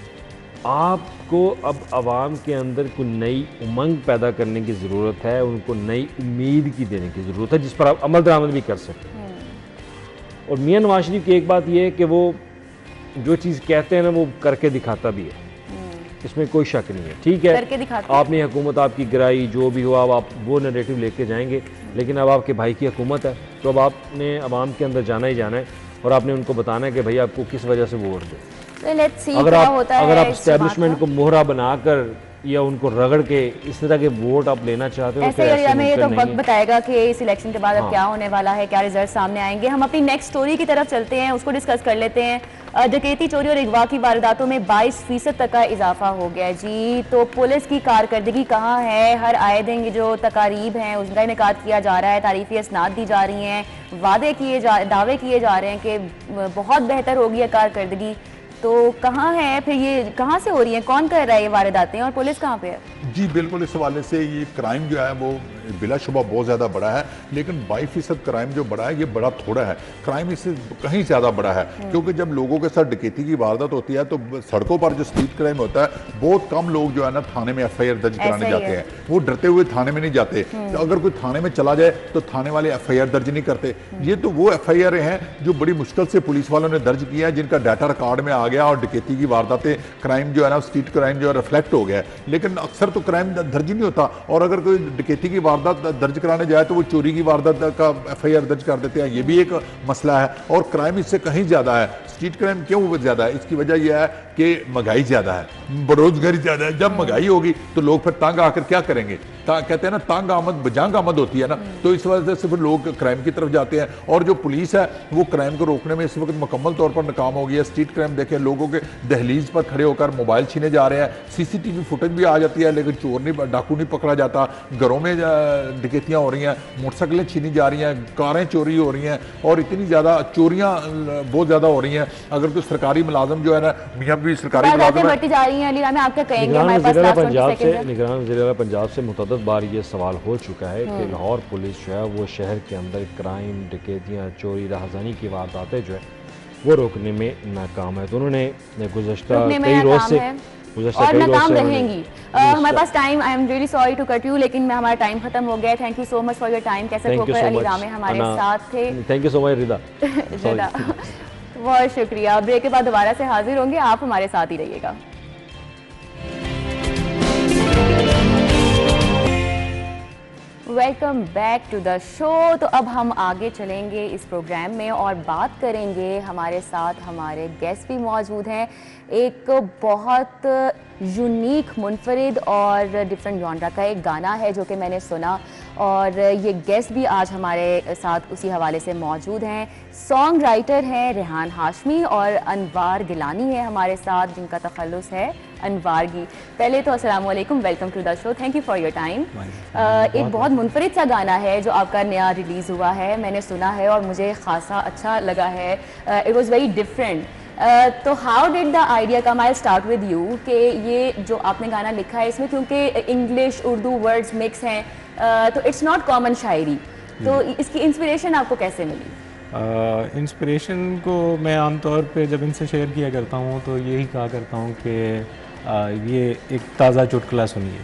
आपको अब आवाम के अंदर कोई नई उमंग पैदा करने की ज़रूरत है, उनको नई उम्मीद की देने की ज़रूरत है जिस पर आप अमल दरामद भी कर सकें। और मियां नवाज शरीफ की एक बात यह है कि वो जो चीज़ कहते हैं ना वो करके दिखाता भी है, इसमें कोई शक नहीं है। ठीक है, आपने हुकूमत आपकी गिराई, जो भी हुआ अब आप वो नैरेटिव लेके जाएंगे, लेकिन अब आपके भाई की हुकूमत है तो अब आपने आवाम के अंदर जाना ही जाना है और आपने उनको बताना है कि भाई आपको किस वजह से वोट दे। अगर आप एस्टेब्लिशमेंट को मोहरा बनाकर या उनको रगड़ के इस तरह के वोट आप लेना चाहते हो, ऐसे हमें ये तो वक्त बताएगा कि इस इलेक्शन के बाद अब क्या होने वाला है, क्या रिजल्ट सामने आएंगे। हम अपनी नेक्स्ट स्टोरी की तरफ चलते हैं, उसको डिस्कस कर लेते हैं। डकैती, चोरी और अगवा की वारदातों में 22% तक का इजाफा हो गया है जी। तो पुलिस की कारकर्दगी कहाँ है? हर आए दिन जो तकारीब हैं उसका इनेकाद किया जा रहा है, तारीफी असनाद दी जा रही हैं, दावे किए जा रहे हैं कि बहुत बेहतर होगी है कारकर्दगी। तो कहाँ है फिर, ये कहाँ से हो रही है, कौन कर रहा है ये वारदातें और पुलिस कहाँ पे है? जी बिल्कुल, इस हवाले से ये क्राइम जो है वो बिलाशुबा बहुत ज़्यादा बड़ा है, लेकिन 22% क्राइम जो बड़ा है ये बड़ा थोड़ा है। क्राइम इससे कहीं ज़्यादा बड़ा है, क्योंकि जब लोगों के साथ डकैती की वारदात होती है तो सड़कों पर जो स्ट्रीट क्राइम होता है बहुत कम लोग जो है ना थाने में FIR दर्ज कराने जाते हैं। वो डरते हुए थाने में नहीं जाते। तो अगर कोई थाने में चला जाए तो थाने वाले FIR दर्ज नहीं करते। ये तो वो FIR हैं जो बड़ी मुश्किल से पुलिस वालों ने दर्ज किया है, जिनका डाटा रिकॉर्ड में आ गया और डकैती की वारदातें, क्राइम जो है ना स्ट्रीट क्राइम जो है रिफ्लेक्ट हो गया। लेकिन अक्सर तो क्राइम दर्ज ही नहीं होता, और अगर कोई डकैती की वारदात दर्ज कराने जाए तो वो चोरी की वारदात का FIR दर्ज कर देते हैं। ये भी एक मसला है, और क्राइम इससे कहीं ज़्यादा है। स्ट्रीट क्राइम क्यों ज़्यादा है? इसकी वजह यह है कि महंगाई ज़्यादा है, बेरोजगारी ज़्यादा है। जब महंगाई होगी तो लोग फिर तंग आकर क्या करेंगे? कहते हैं ना तंग आमद बजांग आमद होती है ना, तो इस वजह से फिर लोग क्राइम की तरफ जाते हैं। और जो पुलिस है वो क्राइम को रोकने में इस वक्त मुकम्मल तौर पर नाकाम हो गई है। स्ट्रीट क्राइम देखें, लोगों के दहलीज पर खड़े होकर मोबाइल छीने जा रहे हैं, CCTV फुटेज भी आ जाती है, लेकिन चोर नहीं, डाकू नहीं पकड़ा जाता। घरों में डकैतियाँ हो रही हैं, मोटरसाइकिलें छीनी जा रही हैं, कारें चोरी हो रही हैं, और इतनी ज़्यादा चोरियाँ बहुत ज़्यादा हो रही हैं। अगर कोई सरकारी मुलाजम जो है ना, मियाँ भी सरकारी मुलाजम बढ़ती जा रही हैं। अली राम, आप क्या कहेंगे? निगरान वज़ीर पंजाब से मुतअद्दिद बार ये सवाल हो चुका है कि लाहौर पुलिस जो है वो शहर के अंदर क्राइम, डकैतियाँ, चोरी, राहज़नी की वारदातें जो है वो रोकने में नाकाम है। तो उन्होंने गुज़श्ता कई रोज़ से और नाकाम रहेंगी। हमारे पास time, I am really sorry to cut you, लेकिन हमारा टाइम खत्म हो गया है। Thank you so much for your time. कैसे होकर अली रामे हमारे साथ थे। Thank you so much Rida. बहुत शुक्रिया। ब्रेक के बाद दोबारा से हाजिर होंगे, आप हमारे साथ ही रहिएगा। Welcome back to the show. तो अब हम आगे चलेंगे इस प्रोग्राम में और बात करेंगे, हमारे साथ हमारे गेस्ट भी मौजूद हैं। एक बहुत यूनिक, मुनफरिद और डिफरेंट जॉनरा का एक गाना है जो कि मैंने सुना, और ये गेस्ट भी आज हमारे साथ उसी हवाले से मौजूद हैं। सॉन्ग राइटर हैं रेहान हाशमी और अनवार गिलानी है हमारे साथ, जिनका तखल्लुस है अनवारगी। पहले तो अस्सलाम वालेकुम, welcome to the show, thank you for your time. एक बहुत मुनफरिद सा गाना है जो आपका नया रिलीज़ हुआ है, मैंने सुना है और मुझे खासा अच्छा लगा है। It was very different. तो how did the idea come? I start with you कि ये जो आपने गाना लिखा है इसमें क्योंकि इंग्लिश उर्दू वर्ड्स मिक्स हैं, तो इट्स नॉट कॉमन शायरी, तो इसकी इंस्पिरेशन आपको कैसे मिली? इंस्पिरेशन को मैं आमतौर पे जब इनसे शेयर किया करता हूँ तो यही कहा करता हूँ कि ये एक ताज़ा चुटकुला सुनिए।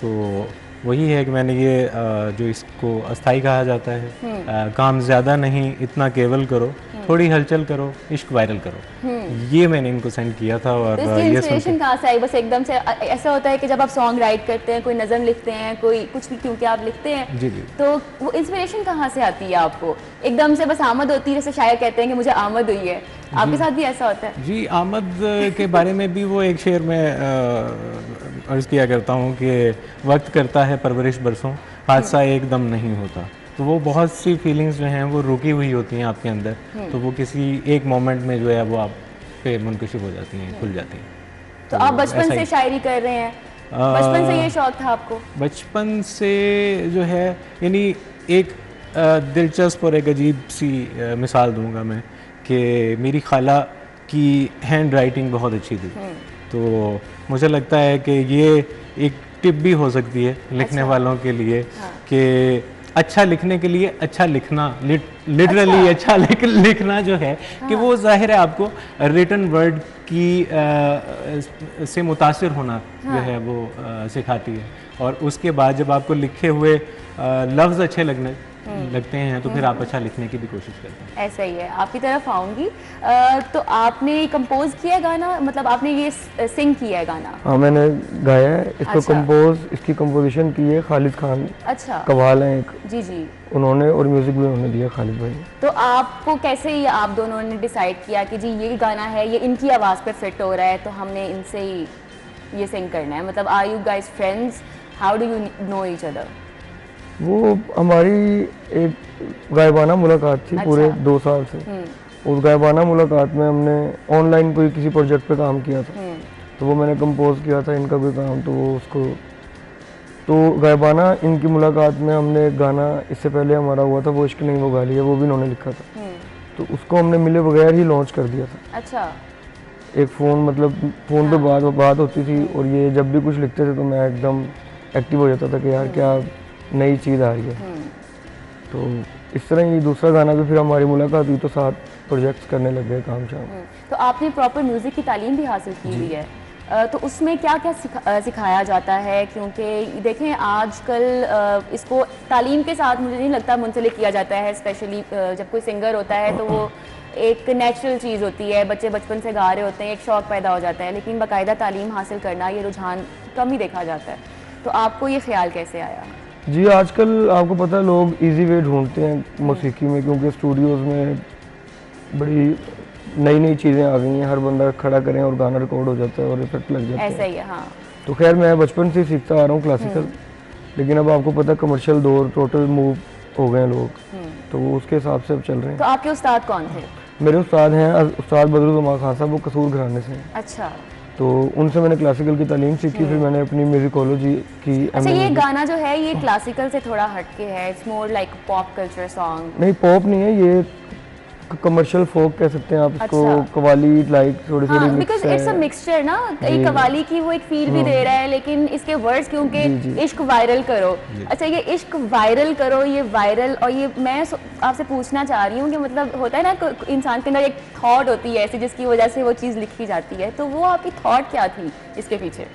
तो वही है कि मैंने ये जो इसको अस्थाई कहा जाता है, काम ज़्यादा नहीं इतना केवल करो, थोड़ी हलचल करो, इश्क वायरल करो, ये मैंने इनको सेंड किया था। और तो ये इंस्पिरेशन कहाँ से आई? बस एकदम से ऐसा होता है कि जब आप सॉन्ग राइट करते हैं, कोई नज़म लिखते हैं, कोई कुछ भी क्योंकि आप लिखते हैं, जी जी, तो वो इंस्पिरेशन कहाँ से आती है आपको? एकदम से बस आमद होती है, जैसे शायर कहते हैं कि मुझे आमद हुई है, आपके साथ भी ऐसा होता है? जी, आमद के बारे में भी वो एक शेर में अर्ज़ किया करता हूँ कि वक्त करता है परवरिश बरसों, हादसा एकदम नहीं होता। तो वो बहुत सी फीलिंग्स जो हैं वो रुकी हुई होती हैं आपके अंदर, तो वो किसी एक मोमेंट में जो है वो आप पे मुनकशिफ हो जाती हैं, खुल जाती हैं। तो आप बचपन से शायरी कर रहे हैं? बचपन से ये शौक था आपको? बचपन से जो है, यानी एक दिलचस्प और एक अजीब सी मिसाल दूंगा मैं कि मेरी खाला की हैंड राइटिंग बहुत अच्छी थी, तो मुझे लगता है कि ये एक टिप भी हो सकती है लिखने वालों के लिए कि अच्छा लिखने के लिए अच्छा लिखना, लिटरली अच्छा लिखना जो है कि वो जाहिर है आपको रिटन वर्ड की से मुतासिर होना जो है वो सिखाती है, और उसके बाद जब आपको लिखे हुए लफ्ज़ अच्छे लगते हैं तो फिर आप अच्छा लिखने की भी कोशिश करते हैं। ऐसा ही है, आपकी तरफ आऊँगी। तो आपने कंपोज किया गाना, मतलब आपने ये सिंग किया है गाना? हाँ, मैंने गाया है इसको। अच्छा। इसकी कंपोजिशन की है खालिद खान, अच्छा, कव्वाल हैं एक, जी जी, उन्होंने, और म्यूजिक भी उन्होंने दिया, खालिद भाई। तो आपको कैसे ये आप दोनों ने डिसाइड किया कि जी ये गाना है, ये इनकी आवाज़ पे फिट हो रहा है, तो हमने इनसे ही ये सिंग करना है? मतलब are you guys friends? How do you know each other? वो हमारी एक गायबाना मुलाकात थी। अच्छा। पूरे 2 साल से उस गायबाना मुलाकात में हमने ऑनलाइन कोई किसी प्रोजेक्ट पे काम किया था, तो वो मैंने कंपोज किया था इनका भी काम, तो वो उसको, तो गायबाना इनकी मुलाकात में हमने एक गाना इससे पहले हमारा हुआ था, वो इश्क नहीं वो गाली है, वो भी इन्होंने लिखा था, तो उसको हमने मिले बगैर ही लॉन्च कर दिया था। अच्छा, एक फ़ोन, मतलब फ़ोन पे बात होती थी, और ये जब भी कुछ लिखते थे तो मैं एकदम एक्टिव हो जाता था कि यार क्या नई चीज़ आ रही है। तो इस तरह ही दूसरा गाना भी फिर हमारी मुलाकात हुई, तो साथ प्रोजेक्ट्स करने लग गए, काम शाम। तो आपने प्रॉपर म्यूज़िक की तालीम भी हासिल की हुई है, तो उसमें क्या क्या सिखाया जाता है? क्योंकि देखें आजकल इसको तालीम के साथ मुझे नहीं लगता मुंसलिक किया जाता है, स्पेशली जब कोई सिंगर होता है तो वो एक नेचुरल चीज़ होती है, बच्चे बचपन से गा रहे होते हैं, एक शौक़ पैदा हो जाता है, लेकिन बाकायदा तालीम हासिल करना, ये रुझान कम ही देखा जाता है। तो आपको ये ख्याल कैसे आया? जी, आजकल आपको पता है लोग इजी वे ढूंढते हैं मौसीकी में, क्योंकि स्टूडियोज़ में बड़ी नई नई चीज़ें आ गई हैं, हर बंदा खड़ा करें और गाना रिकॉर्ड हो जाता है और इफेक्ट लग जाता है। ऐसा ही है, हाँ। तो खैर मैं बचपन से सीखता आ रहा हूँ क्लासिकल, लेकिन अब आपको पता है कमर्शियल दौर, टोटल मूव हो गए लोग, तो वो उसके हिसाब से अब चल रहे हैं। तो आपके उस्ताद कौन थे? मेरे उस्ताद हैं उस्ताद बदरुल खान साहब, वो कसूर घराने से हैं। अच्छा, तो उनसे मैंने क्लासिकल की तालीम सीखी, फिर मैंने अपनी म्यूजिकोलॉजी की। अच्छा, ये गाना जो है ये क्लासिकल से थोड़ा हटके है, it's more like pop culture song? नहीं, पॉप नहीं है ये, कमर्शियल फोक कह सकते हैं आप इसको। अच्छा। कव्वाली लाइक थोड़ी थोड़ी बिकॉज इट्स अ मिक्सचर ना, एक कव्वाली की वो एक फील भी दे रहा है, लेकिन इसके वर्ड्स क्योंकि इश्क वायरल करो। अच्छा, ये इश्क वायरल करो, ये वायरल, और ये मैं आपसे पूछना चाह रही हूँ कि मतलब होता है ना इंसान के अंदर एक थॉट होती है ऐसी जिसकी वजह से वो चीज़ लिखी जाती है, तो वो आपकी थॉट क्या थी इसके पीछे?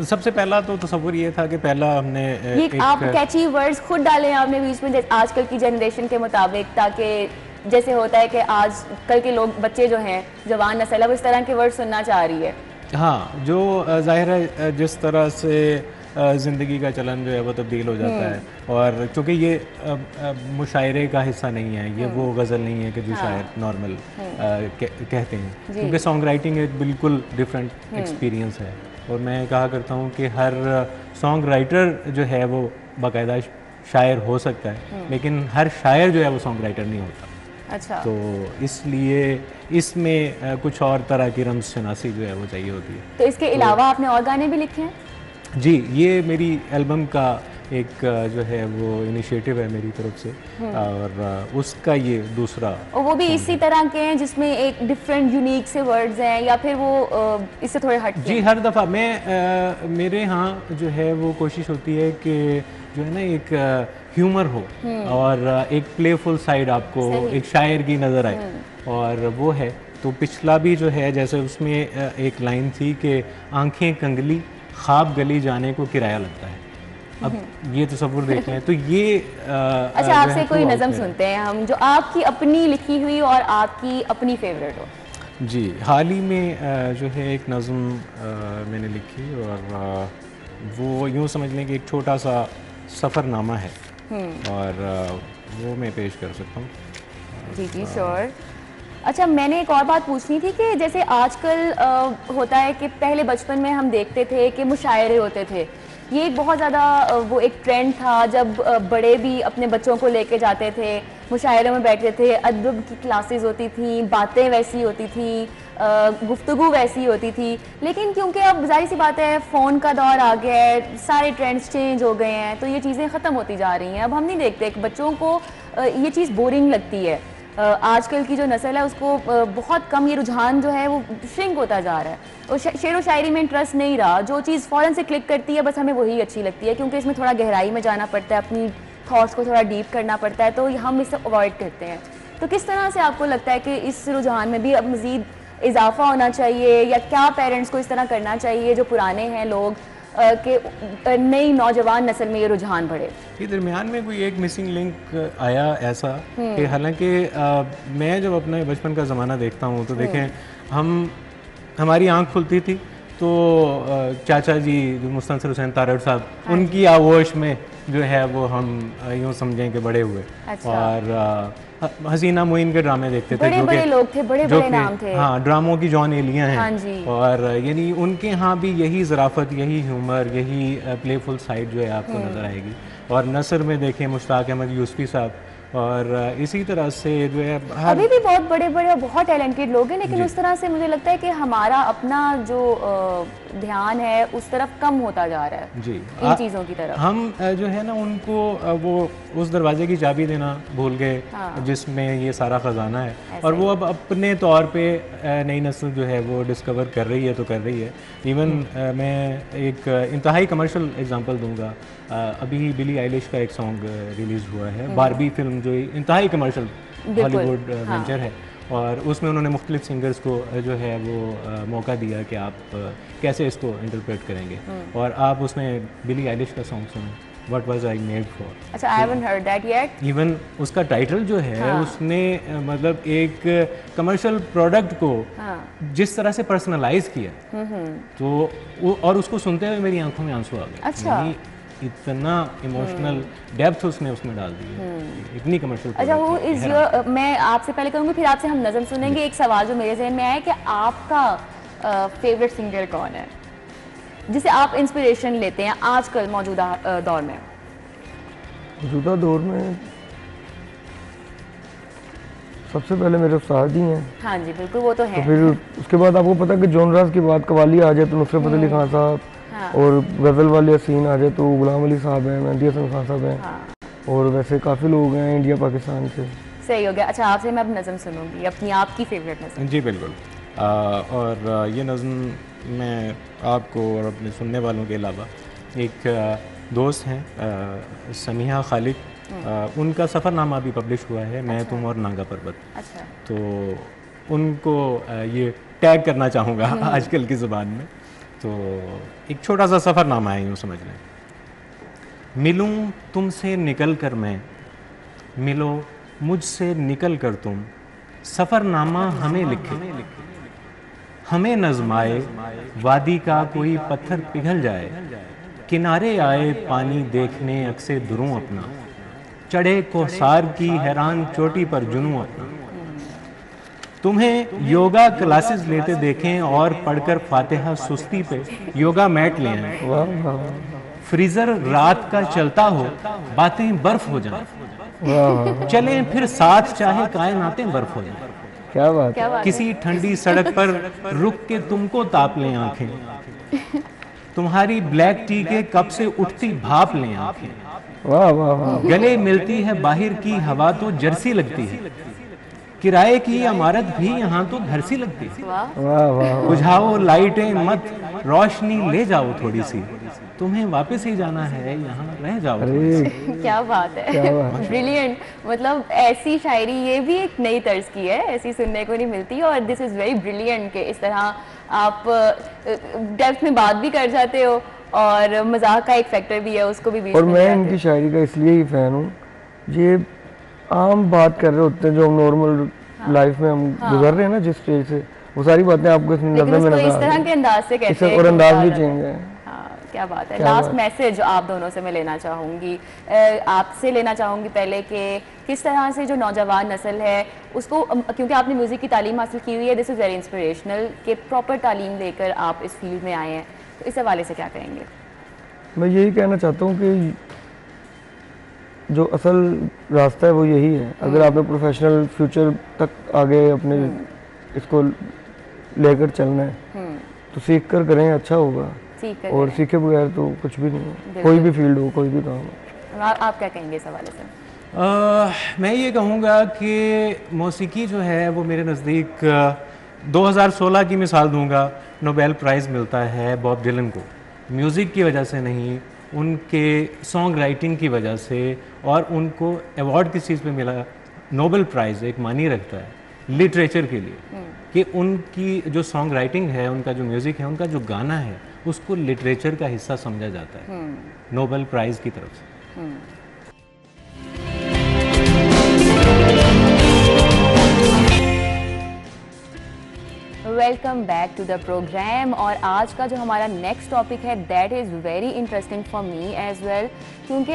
सबसे पहला तो तस्वुर ये था कि पहला हमने ये आप कैची वर्ड्स खुद डाले आपने बीच में आजकल की जनरेशन के मुताबिक, ताकि जैसे होता है कि आज कल के लोग, बच्चे जो हैं, जवान नस्ल, अब इस तरह के वर्ड सुनना चाह रही है। हाँ, जो जाहिर है जिस तरह से ज़िंदगी का चलन जो है वो तब्दील हो जाता है। और चूँकि ये मुशायरे का हिस्सा नहीं है, ये वो गज़ल नहीं है कि जो शायर नॉर्मल कहते हैं, क्योंकि सॉन्ग राइटिंग एक बिल्कुल डिफरेंट एक्सपीरियंस है। और मैं कहा करता हूँ कि हर सॉन्ग राइटर जो है वो बाकायदा शायर हो सकता है, लेकिन हर शायर जो है वो सॉन्ग राइटर नहीं होता। अच्छा। तो इसलिए इसमें कुछ और तरह की रम्ज़ शनासी जो है वो चाहिए होती है। तो इसके अलावा आपने और गाने भी लिखे हैं? जी, ये मेरी एल्बम का एक जो है वो इनिशिएटिव है मेरी तरफ से, और उसका ये दूसरा। और वो भी इसी तरह के हैं जिसमें एक डिफरेंट यूनिक से वर्ड्स हैं, या फिर वो इससे थोड़े हट के? जी, हर दफ़ा मैं मेरे यहाँ जो है वो कोशिश होती है कि जो है ना एक ह्यूमर हो और एक प्लेफुल साइड आपको एक शायर की नज़र आए, और वो है। तो पिछला भी जो है, जैसे उसमें एक लाइन थी कि आंखें कंगली ख्वाब गली जाने को किराया लगता है। अब ये तस्वुर देख लें तो ये अच्छा, आपसे कोई नज़म सुनते हैं हम, जो आपकी अपनी लिखी हुई और आपकी अपनी फेवरेट हो। जी, हाल ही में जो है एक नज़म मैंने लिखी, और वो यूँ समझ लें कि एक छोटा सा सफ़रनामा है, और वो मैं पेश कर सकता हूँ। जी जी, श्योर। अच्छा, मैंने एक और बात पूछनी थी कि जैसे आजकल होता है कि पहले बचपन में हम देखते थे कि मुशायरे होते थे, ये एक बहुत ज़्यादा वो एक ट्रेंड था, जब बड़े भी अपने बच्चों को लेके जाते थे, मुशायरे में बैठते थे, अदब की क्लासेस होती थी, बातें वैसी होती थी, गुफ्तगू वैसी होती थी। लेकिन क्योंकि अब जाहिर सी बात है फ़ोन का दौर आ गया है, सारे ट्रेंड्स चेंज हो गए हैं, तो ये चीज़ें ख़त्म होती जा रही हैं। अब हम नहीं देखते कि बच्चों को ये चीज़ बोरिंग लगती है। आजकल की जो नस्ल है उसको बहुत कम ये रुझान जो है वो श्रिंक होता जा रहा है, और शेर व शायरी में इंटरेस्ट नहीं रहा। जो चीज़ फ़ौरन से क्लिक करती है बस हमें वही अच्छी लगती है, क्योंकि इसमें थोड़ा गहराई में जाना पड़ता है, अपनी थॉट्स को थोड़ा डीप करना पड़ता है, तो हम इसे अवॉइड करते हैं। तो किस तरह से आपको लगता है कि इस रुझान में भी अब मज़ीद इजाफा होना चाहिए, या क्या पेरेंट्स को इस तरह करना चाहिए जो पुराने हैं लोग, कि नई नौजवान नस्ल में ये रुझान बढ़े? ये दरमियान में कोई एक मिसिंग लिंक आया ऐसा कि हालांकि मैं जब अपने बचपन का ज़माना देखता हूँ तो देखें, हमारी आंख खुलती थी तो चाचा जी जो मुस्तनसिर हुसैन तारड़ साहब, उनकी आगोश में जो है वो हम यूँ समझें कि बड़े हुए। अच्छा। और हसीना मुइन के ड्रामे देखते थे, बड़े लोग थे, बड़े नाम थे। हाँ, ड्रामों की जॉन एलियां हैं। हाँ जी। और यानी उनके यहाँ भी यही ज़राफ़त, यही ह्यूमर, यही प्लेफुल साइड जो है आपको नज़र आएगी। और नसर में देखें मुश्ताक अहमद यूसुफी साहब, और इसी तरह से जो है अभी भी बहुत बड़े और बहुत टैलेंटेड लोग हैं, लेकिन उस तरह से मुझे लगता है कि हमारा अपना जो ध्यान है उस तरफ कम होता जा रहा है। जी, इन चीज़ों की तरफ हम जो है ना उनको वो उस दरवाजे की चाबी देना भूल गए। हाँ। जिसमें ये सारा ख़जाना है, और वो अब अपने तौर पे नई नस्ल जो है वो डिस्कवर कर रही है तो कर रही है। इवन मैं एक इंतहाई कमर्शियल एग्जांपल दूंगा, अभी बिली आइलिश का एक सॉन्ग रिलीज़ हुआ है, बारबी फिल्म, जो इंतहाई कमर्शियल हॉलीवुड वेंचर है, और उसमें उन्होंने मुख्तलिफ सिंगर्स को जो है वो मौका दिया कि आप कैसे इसको इंटरप्रेट करेंगे, और आप उसमें बिली आइलिश का सॉन्ग सुने, what was I made for. अच्छा, I haven't heard that yet. Even उसका टाइटल जो है, उसने मतलब एक कमर्शियल प्रोडक्ट को जिस तरह से पर्सनलाइज किया, तो और उसको सुनते हुए मेरी आंखों में आंसू आ गए। अच्छा, इतना इमोशनल डेप्थ उसमें डाल दी है, इतनी कमर्शियल। अच्छा, वो इज योर, मैं आपसे पहले कहूँगी फिर आपसे हम नज़म सुनेंगे। एक सवाल जो मेरे जहन में आया कि आपका फेवरेट सिंगर कौन है जिसे आप इंस्पिरेशन लेते हैं आजकल मौजूदा दौर में? मौजूदा दौर में सबसे पहले मेरे उस्ताद ही हैं। हाँ जी, बिल्कुल, वो तो है। तो फिर उसके बाद आपको पता है कि जॉनरास की बात कवाली आ जाए तो नुसरत फतेह अली खान साहब, और गज़ल वाले हसीन आ जाए तो गुलाम अली साहब हैं, मेहदी हसन खान साहब हैं, और वैसे काफ़ी लोग हैं इंडिया पाकिस्तान से। सही हो गया। अच्छा, आपसे मैं अब नज़म सुनूंगी, अपनी आपकी फेवरेट नज़म। जी बिल्कुल। और ये नज़म मैं आपको और अपने सुनने वालों के अलावा एक दोस्त हैं समीहा खालिद, उनका सफ़रनामा भी पब्लिश हुआ है, मैं तुम और नांगा पर्वत। अच्छा। तो उनको ये टैग करना चाहूँगा आजकल की ज़ुबान में। तो एक छोटा सा सफ़रनामा है, यूँ समझ लें। मिलूँ तुमसे निकल कर मैं, मिलो मुझसे निकल कर तुम, सफ़रनामा हमें लिखे, हमें नज़माए वादी का कोई पत्थर पिघल जाए, किनारे आए पानी देखने अक्से दुरूं अपना, चढ़े कोसार की हैरान चोटी पर जुनूं अपना। तुम्हें योगा क्लासेस लेते देखें और पढ़कर फातिहा सुस्ती पे योगा मैट ले आए। वाह वाह फ्रीजर रात का चलता हो, बातें बर्फ हो जाएं। वाह वाह, चलें फिर साथ चाहे कायनातें बर्फ हो जाएं। क्या बात है। क्या बात है। किसी ठंडी सड़क पर रुक के तुमको ताप लें आंखें, तुम्हारी ब्लैक टी के कप से उठती भाप लें आंखें। वाह वाह वाह, गले मिलती है बाहर की हवा तो जर्सी लगती है, किराए की इमारत भी यहाँ तो घर सी लगती है। वाह वाह वाह, बुझाओ लाइटें मत, रोशनी ले जाओ थोड़ी सी, तुम्हें वापस ही जाना है यहाँ रह जाओ थोड़ी सी। अरे क्या बात क्या है, बात ब्रिलियंट। मतलब ऐसी शायरी ये भी एक नई तर्ज की है, ऐसी सुनने को नहीं मिलती। और दिस इज़ वेरी ब्रिलियंट कि इस तरह आप डेप्थ में बात भी कर जाते हो और मजाक का एक फैक्टर भी है, उसको भी बीच और में मैं ले आते इनकी हो। शायरी का इसलिए ही फ़ैन हूँ, ये आम बात कर रहे होते हैं जो हम नॉर्मल लाइफ में हम गुजर रहे हैं ना जिस स्टेज से, वो सारी बातें आपको इसमें लेकिन नज़र में उसको नजर इस आ तरह रही के हैं। अंदाज से कहते इससे हैं और कि अंदाज भी मजा आ चेंज जाता है। हाँ, क्या बात है। क्या लास्ट बात। मैसेज आप दोनों से मैं लेना चाहूँगी, आपसे लेना चाहूँगी पहले कि किस तरह से जो नौजवान नस्ल है उसको, क्योंकि आपने म्यूज़िक की तालीम हासिल की हुई है, दिस इज़ वेरी इंस्पिरेशनल कि प्रॉपर तालीम लेकर आप इस फील्ड में आए हैं, तो इस हवाले से क्या कहेंगे? मैं यही कहना चाहता हूँ कि जो असल रास्ता है वो यही है। अगर आपने प्रोफेशनल फ्यूचर तक आगे अपने इसको लेकर चलना है तो सीख कर करें, अच्छा होगा। ठीक है। और सीखे बगैर तो कुछ भी नहीं है, कोई भी फील्ड हो, कोई भी काम हो। आप क्या कहेंगे इस हवाले से? मैं ये कहूँगा कि मौसीकी जो है वो मेरे नज़दीक 2016 की मिसाल दूंगा, नोबेल प्राइज़ मिलता है बॉब डिलन को, म्यूज़िक की वजह से नहीं, उनके सॉन्ग राइटिंग की वजह से। और उनको अवार्ड किस चीज़ पे मिला? नोबेल प्राइज़ एक मानी रखता है लिटरेचर के लिए कि उनकी जो सॉन्ग राइटिंग है, उनका जो म्यूज़िक है, उनका जो गाना है, उसको लिटरेचर का हिस्सा समझा जाता है नोबेल प्राइज़ की तरफ से। Welcome back to the programme. और आज का जो हमारा नेक्स्ट टॉपिक है that is very interesting for me as well, क्योंकि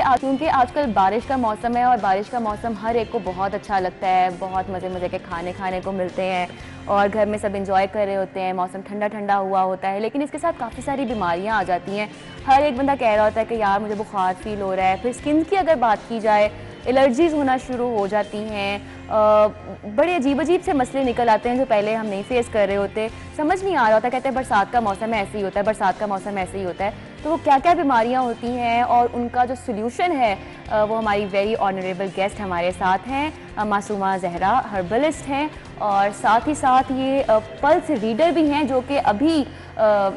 आजकल बारिश का मौसम है और बारिश का मौसम हर एक को बहुत अच्छा लगता है, बहुत मज़े के खाने को मिलते हैं और घर में सब इंजॉय कर रहे होते हैं, मौसम ठंडा ठंडा हुआ होता है। लेकिन इसके साथ काफ़ी सारी बीमारियां आ जाती हैं। हर एक बंदा कह रहा होता है कि यार मुझे बुखार फील हो रहा है। फिर स्किन की अगर बात की जाए, एलर्जीज़ होना शुरू हो जाती हैं, बड़े अजीब से मसले निकल आते हैं जो पहले हम नहीं फेस कर रहे होते। समझ नहीं आ रहा होता, कहते हैं बरसात का मौसम ऐसे ही होता है, बरसात का मौसम ऐसे ही होता है। तो वो क्या क्या बीमारियां होती हैं और उनका जो सोल्यूशन है, वो हमारी वेरी ऑनरेबल गेस्ट हमारे साथ हैं, मासूमा जहरा हर्बलिस्ट हैं और साथ ही साथ ये पल्स रीडर भी हैं, जो कि अभी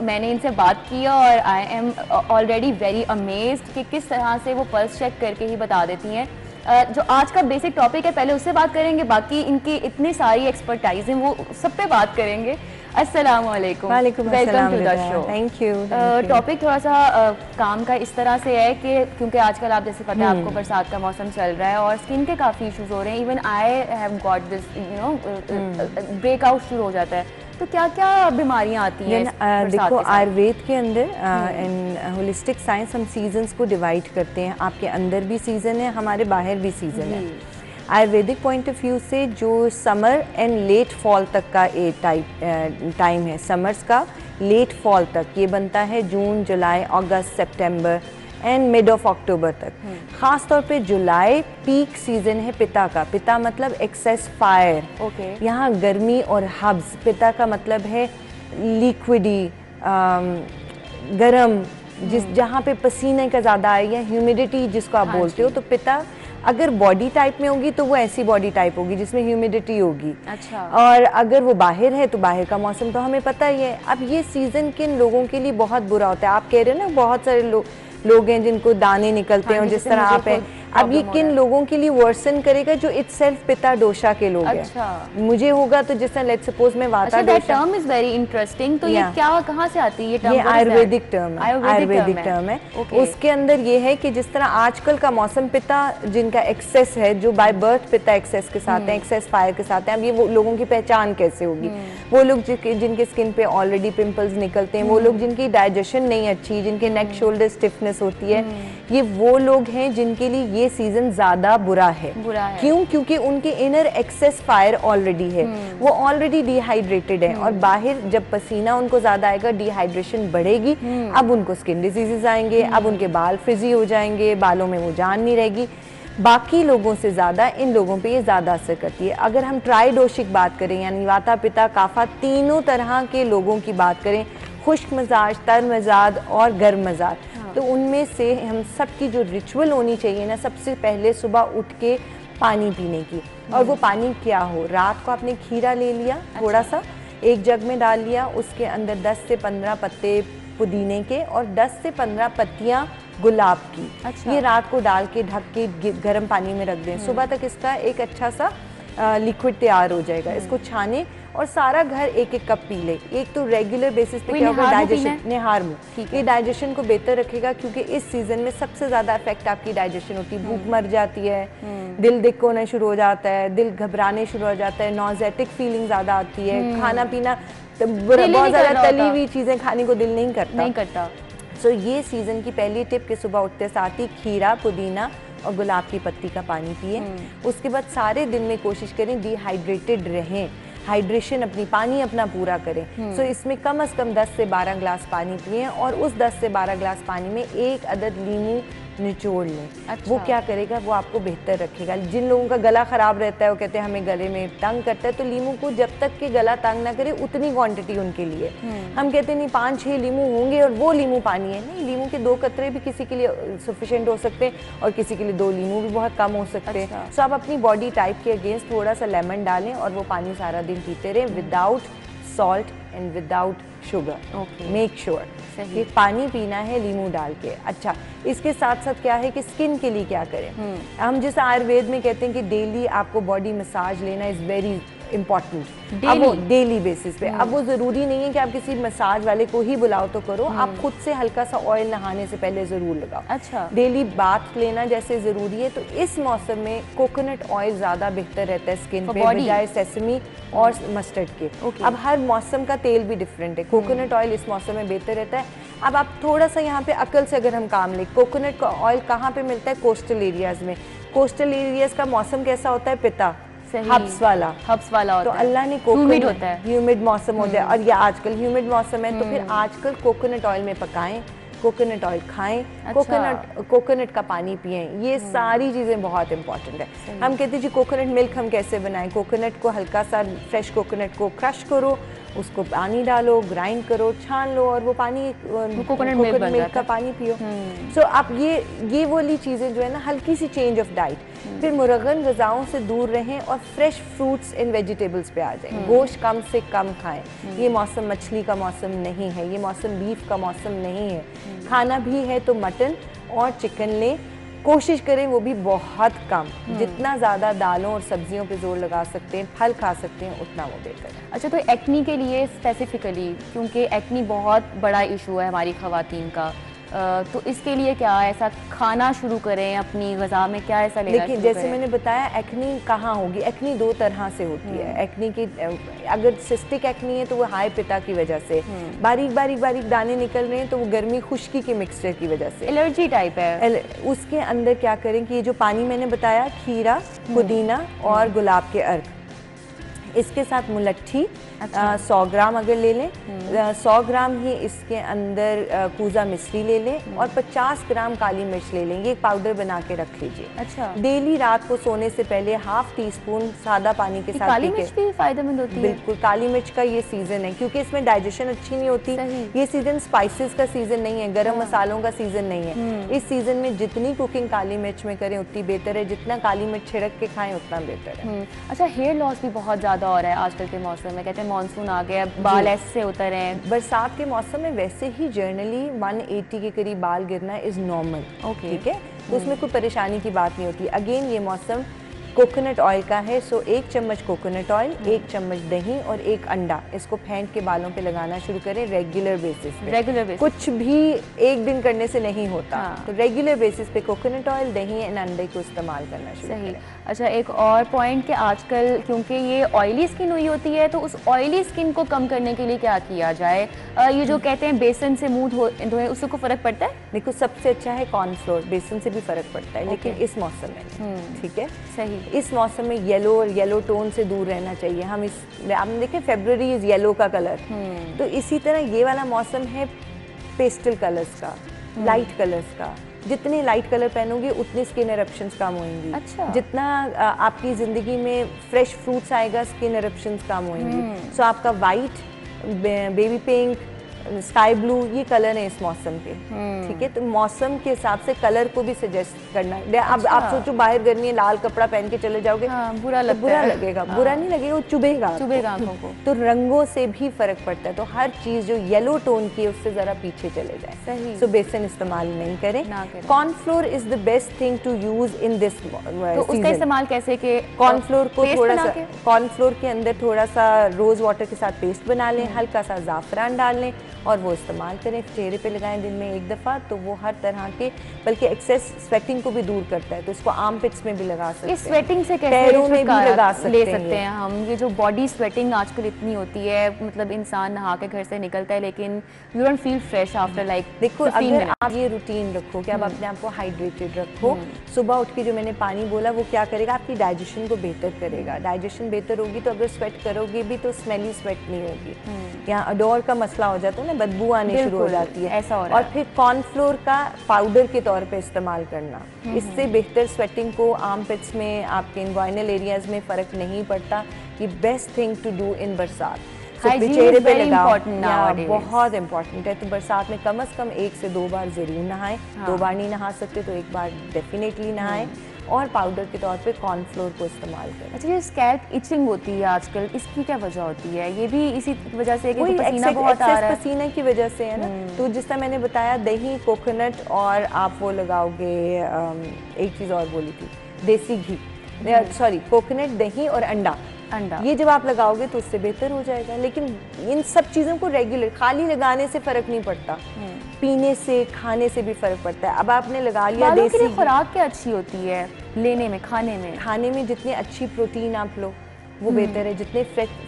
मैंने इनसे बात की और I am already very amazed कि किस तरह से वो पल्स चेक करके ही बता देती हैं। जो आज का बेसिक टॉपिक है पहले उससे बात करेंगे, बाकी इनकी इतनी सारी एक्सपर्टाइज हैं वो सब पे बात करेंगे। अस्सलाम वालेकुम, वालेकुम वेलकम टू द अस्सलाम, शो। Thank you. टॉपिक थोड़ा सा काम का इस तरह से है कि क्योंकि आजकल आप जैसे पता है आपको बरसात का मौसम चल रहा है और स्किन के काफ़ी इश्यूज हो रहे हैं। Even I have got this breakout शुरू हो जाता है। तो क्या क्या बीमारियां आती हैं देखो, आयुर्वेद के अंदर इन होलिस्टिक साइंस हम सीजन्स को डिवाइड करते हैं। आपके अंदर भी सीज़न है, हमारे बाहर भी सीज़न है। आयुर्वेदिक पॉइंट ऑफ व्यू से जो समर एंड लेट फॉल तक का टाइम है, समर्स का लेट फॉल तक ये बनता है जून, जुलाई, अगस्त, सितंबर एंड मिड ऑफ अक्टूबर तक। ख़ास तौर पे जुलाई पीक सीजन है पिता का। पिता मतलब एक्सेस फायर। ओके। यहाँ गर्मी और हब्स। पिता का मतलब है लिक्विडी, गरम, जहाँ पे पसीने का ज़्यादा है या ह्यूमिडिटी जिसको आप बोलते हो। तो पिता अगर बॉडी टाइप में होगी तो वो ऐसी बॉडी टाइप होगी जिसमें ह्यूमिडिटी होगी। अच्छा। और अगर वो बाहर है तो बाहर का मौसम तो हमें पता ही है। अब ये सीज़न किन लोगों के लिए बहुत बुरा होता है। आप कह रहे हो ना बहुत सारे लोग हैं जिनको दाने निकलते हैं और जिस तरह आप हैं, अब ये किन लोगों के लिए वर्सन करेगा जो इटसेल्फ पिता डोषा के लोग हैं। मुझे होगा तो जिसने लेट्स सपोज मैं vata dosha. Term is very interesting. तो ये क्या कहाँ से आती है ये टर्म? ये आयुर्वेदिक टर्म है, आयुर्वेदिक टर्म है। उसके अंदर ये है कि जिस तरह आजकल का मौसम पिता जिनका एक्सेस है, जो बाय बर्थ पिता एक्सेस के साथ हैं, एक्सेस फायर के साथ हैं, अब ये वो लोगों की पहचान कैसे होगी? वो लोग जिनके स्किन पे ऑलरेडी पिंपल्स निकलते हैं, वो लोग जिनकी डाइजेशन नहीं अच्छी, जिनके नेक शोल्डर स्टिफनेस होती है, ये वो लोग हैं जिनके लिए ये सीजन ज्यादा बुरा है। क्यों? क्योंकि उनके इनर एक्सेस फायर ऑलरेडी है, वो ऑलरेडी डिहाइड्रेटेड है, और बाहर जब पसीना उनको ज्यादा आएगा, डिहाइड्रेशन बढ़ेगी, अब उनको स्किन डिजीजेस आएंगे, अब उनके बाल फ्रिजी हो जाएंगे, बालों में वो जान नहीं रहेगी। बाकी लोगों से ज़्यादा इन लोगों पे ये ज़्यादा असर करती है। अगर हम ट्राइडोशिक बात करें, यानी वाता पिता काफा, तीनों तरह के लोगों की बात करें, खुश्क मिजाज, तर मिजाज और गर्म मिजाज, तो उनमें से हम सब की जो रिचुअल होनी चाहिए ना, सबसे पहले सुबह उठ के पानी पीने की। और वो पानी क्या हो? रात को आपने खीरा ले लिया, थोड़ा सा एक जग में डाल लिया, उसके अंदर 10 से 15 पत्ते पुदीने के और 10 से 15 पत्तियां गुलाब की। ये रात को डाल के ढक के गर्म पानी में रख दें। सुबह तक इसका एक अच्छा सा लिक्विड तैयार हो जाएगा। इसको छाने और सारा घर एक एक कप पी ले। एक तो रेगुलर बेसिस पे क्या होगा, डाइजेशन, निहार मुंह, ये डाइजेशन को बेहतर रखेगा, क्योंकि इस सीजन में सबसे ज्यादा इफेक्ट आपकी डाइजेशन होती है। भूख मर जाती है, दिल दिक्क होना शुरू हो जाता है, दिल घबराने शुरू हो जाता है, नॉजेटिक फीलिंग ज्यादा आती है, खाना पीना बहुत ज्यादा तली हुई चीजें खाने को दिल नहीं करता। सो ये सीजन की पहली टिप कि सुबह उठते साथ ही खीरा, पुदीना और गुलाब की पत्ती का पानी पिए। उसके बाद सारे दिन में कोशिश करें डिहाइड्रेटेड रहें, हाइड्रेशन अपनी, पानी अपना पूरा करें। सो इसमें कम से कम 10 से 12 ग्लास पानी पिए, और उस 10 से 12 ग्लास पानी में एक अदद लीमू निचोड़ लें। वो क्या करेगा? वो आपको बेहतर रखेगा। जिन लोगों का गला खराब रहता है, वो कहते हैं हमें गले में तंग करता है, तो लीमू को जब तक कि गला तंग ना करे उतनी क्वांटिटी उनके लिए। हम कहते हैं नहीं 5-6 लीमू होंगे और वो लीमू पानी है, नहीं, लीमू के 2 कतरे भी किसी के लिए सफिशिएंट हो सकते हैं और किसी के लिए 2 लीमू भी बहुत कम हो सकते हैं। सो आप अपनी बॉडी टाइप के अगेंस्ट थोड़ा सा लेमन डालें और वो पानी सारा दिन पीते रहें, without salt and without sugar. Make sure कि पानी पीना है लीमू डाल के। अच्छा, इसके साथ साथ क्या है कि स्किन के लिए क्या करें? हम जैसे आयुर्वेद में कहते हैं कि डेली आपको बॉडी मसाज लेना इज वेरी इम्पॉर्टेंट। अब वो डेली बेसिस पे, अब वो जरूरी नहीं है कि आप किसी मसाज वाले को ही बुलाओ तो करो, आप खुद से हल्का सा ऑयल नहाने से पहले जरूर लगाओ। अच्छा, डेली बाथ लेना जैसे जरूरी है, तो इस मौसम में कोकोनट ऑयल ज्यादा बेहतर रहता है स्किन पे बजाय सेसमी और मस्टर्ड के। अब हर मौसम का तेल भी डिफरेंट है, कोकोनट ऑयल इस मौसम में बेहतर रहता है। अब आप थोड़ा सा यहाँ पे अकल से अगर हम काम लें, कोकोनट का ऑयल कहाँ पे मिलता है? कोस्टल एरियाज में। कोस्टल एरियाज का मौसम कैसा होता है? पिता हब्स वाला होता है। तो अल्लाह ने कोकोनट होता है, ह्यूमिड मौसम हो जाए, और ये आजकल ह्यूमिड मौसम है, तो फिर आजकल कोकोनट ऑयल में पकाएं, कोकोनट ऑयल खाएं, कोकोनट का पानी पिएं। ये सारी चीज़ें बहुत इंपॉर्टेंट है। हम कहते हैं जी कोकोनट मिल्क हम कैसे बनाएं? कोकोनट को हल्का सा, फ्रेश कोकोनट को क्रश करो, उसको पानी डालो, ग्राइंड करो, छान लो, और वो पानी कोकोनट मिल्क का पानी पियो। सो आप ये वाली चीज़ें जो है ना, हल्की सी चेंज ऑफ डाइट। फिर मुरगन ग़िज़ाओं से दूर रहें और फ्रेश फ्रूट्स एंड वेजिटेबल्स पे आ जाएं। गोश्त कम से कम खाएं। ये मौसम मछली का मौसम नहीं है, ये मौसम बीफ का मौसम नहीं है। खाना भी है तो मटन और चिकन लें, कोशिश करें वो भी बहुत कम। जितना ज़्यादा दालों और सब्जियों पे जोर लगा सकते हैं, फल खा सकते हैं, उतना वो बेहतर है। अच्छा, तो एक्नी के लिए स्पेसिफिकली, क्योंकि एक्नी बहुत बड़ा इशू है हमारी ख़वातीन का, तो इसके लिए क्या ऐसा खाना शुरू करें अपनी ग़िज़ा में, क्या ऐसा लेना? देखिए, जैसे मैंने बताया, एक्नी कहाँ होगी? एक्नी 2 तरह से होती है। एक्नी की, अगर सिस्टिक एक्नी है तो वो हाई पिता की वजह से, बारीक बारीक बारीक दाने निकल रहे हैं तो वो गर्मी खुश्की के मिक्सचर की वजह से, एलर्जी टाइप है। उसके अंदर क्या करें कि ये जो पानी मैंने बताया, खीरा, पुदीना और गुलाब के अर्क, इसके साथ मुलट्ठी 100 ग्राम अगर ले लें, 100 ग्राम ही इसके अंदर कूजा मिश्री ले लें और 50 ग्राम काली मिर्च ले लें। ये पाउडर बना के रख लीजिए। अच्छा, डेली रात को सोने से पहले हाफ टी स्पून सादा पानी के साथ। काली मिर्च भी फायदेमंद होती है? बिल्कुल, काली मिर्च का ये सीजन है, क्योंकि इसमें डाइजेशन अच्छी नहीं होती। ये सीजन स्पाइसेस का सीजन नहीं है, गरम मसालों का सीजन नहीं है। इस सीजन में जितनी कुकिंग काली मिर्च में करें उतनी बेहतर है, जितना काली मिर्च छिड़क के खाएं उतना बेहतर है। अच्छा, हेयर लॉस भी बहुत ज्यादा ज़्यादा हो रहा है आजकल के मौसम में? कहते हैं मानसून आ गया, बाल ऐसे उतर रहे हैं। बरसात के मौसम में वैसे ही जर्नली 180 के करीब बाल गिरना इज़ नॉर्मल, ठीक है, तो उसमें कोई परेशानी की बात नहीं होती। अगेन ये मौसम कोकोनट ऑयल का है, सो 1 चम्मच कोकोनट ऑयल, 1 चम्मच दही और 1 अंडा, इसको फेंट के बालों पे लगाना शुरू करें रेगुलर बेसिस पे। रेगुलर बेसिस, कुछ भी एक दिन करने से नहीं होता। तो रेगुलर बेसिस पे कोकोनट ऑयल, दही एंड अंडे को इस्तेमाल करना शुरू करें। अच्छा, एक और पॉइंट कि आजकल क्योंकि ये ऑयली स्किन हुई होती है, तो उस ऑयली स्किन को कम करने के लिए क्या किया जाए? ये जो कहते हैं बेसन से मुंह धोए, उससे को फर्क पड़ता है? देखो, सबसे अच्छा है कॉर्नफ्लोर, बेसन से भी फर्क पड़ता है, लेकिन इस मौसम में, ठीक है, सही, इस मौसम में येलो और येलो टोन से दूर रहना चाहिए। हम आपने देखे फरवरी इज येलो का कलर, तो इसी तरह ये वाला मौसम है पेस्टल कलर्स का, लाइट कलर्स का। जितने लाइट कलर पहनोगे उतनी स्किन एरप्शंस कम होंगी। अच्छा। जितना आपकी ज़िंदगी में फ्रेश फ्रूट्स आएगा, स्किन एरप्शंस कम होंगी। सो आपका white, baby pink, sky blue, ये कलर है इस मौसम के, ठीक है। तो मौसम के हिसाब से कलर को भी सजेस्ट करना है। अब आप सोचो बाहर गर्मी है, लाल कपड़ा पहन के चले जाओगे, बुरा लगता है। बुरा लगेगा, बुरा नहीं लगेगा, वो चुभेगा आंखों को। तो रंगों से भी फर्क पड़ता है। तो हर चीज़ जो येलो टोन की है उससे ज़रा पीछे चले जाए। सही। सो बेसन इस्तेमाल नहीं करें। Cornflour is the best thing to use in this. तो उसका इस्तेमाल कैसे? कि कॉर्नफ्लोर को थोड़ा सा, कॉर्नफ्लोर के अंदर थोड़ा सा रोज़ वाटर के साथ पेस्ट बना लें, हल्का सा ज़ाफ़रान डाल लें और वो इस्तेमाल करें। चेहरे पे लगाएं दिन में 1 दफ़ा, तो वो हर तरह के, बल्कि एक्सेस स्वेटिंग को भी दूर करता है। तो इसको आर्म पिट्स में भी लगा सकते हैं। इस स्वेटिंग से कैसे पैरों में भी लगा ले सकते हैं हम? ये जो बॉडी स्वेटिंग आजकल इतनी होती है, मतलब इंसान नहा के घर से निकलता है लेकिन you don't feel fresh after like. देखो, अगर आप ये रूटीन रखो कि आप अपने आप को हाइड्रेटेड रखो, सुबह उठ के जो मैंने पानी बोला वो क्या करेगा, आपकी डाइजेशन को बेहतर करेगा। डाइजेशन बेहतर होगी तो अगर स्वेट करोगे भी तो स्मेली स्वेट नहीं होगी। यहाँ अडोर का मसला हो जाता है ना, बदबू आने शुरू हो जाती है, ऐसा हो रहा है। और फिर कॉर्नफ्लोर का पाउडर के तौर पे इस्तेमाल करना, इससे बेहतर स्वेटिंग को आर्म पिट्स में, आपके इनवाइनल एरियाज में फ़र्क नहीं पड़ता। ये best thing to do in बरसात। चेहरे पे लगाओ, बहुत इंपॉर्टेंट है। तो बरसात में कम से कम 1 से 2 बार ज़रूर नहाएं। 2 बार नहीं नहा सकते तो 1 बार डेफिनेटली नहाएं, और पाउडर के तौर पे कॉर्नफ्लोर को इस्तेमाल करें। अच्छा, ये स्कैल्प इचिंग होती है आजकल, इसकी क्या वजह होती है? ये भी इसी वजह से कि पसीना बहुत आ रहा है? पसीने की वजह से है ना। तो जिस तरह मैंने बताया, दही, कोकोनट और आप वो लगाओगे, एक चीज़ और बोली थी, देसी घी, सॉरी, कोकोनट, दही और अंडा, ये जब आप लगाओगे तो उससे बेहतर हो जाएगा। लेकिन इन सब चीज़ों को रेगुलर, खाली लगाने से फ़र्क नहीं पड़ता, पीने से, खाने से भी फ़र्क पड़ता है। अब आपने लगा लिया देसी, खुराक क्या अच्छी होती है लेने में, खाने में जितनी अच्छी प्रोटीन आप लो वो बेहतर है, जितने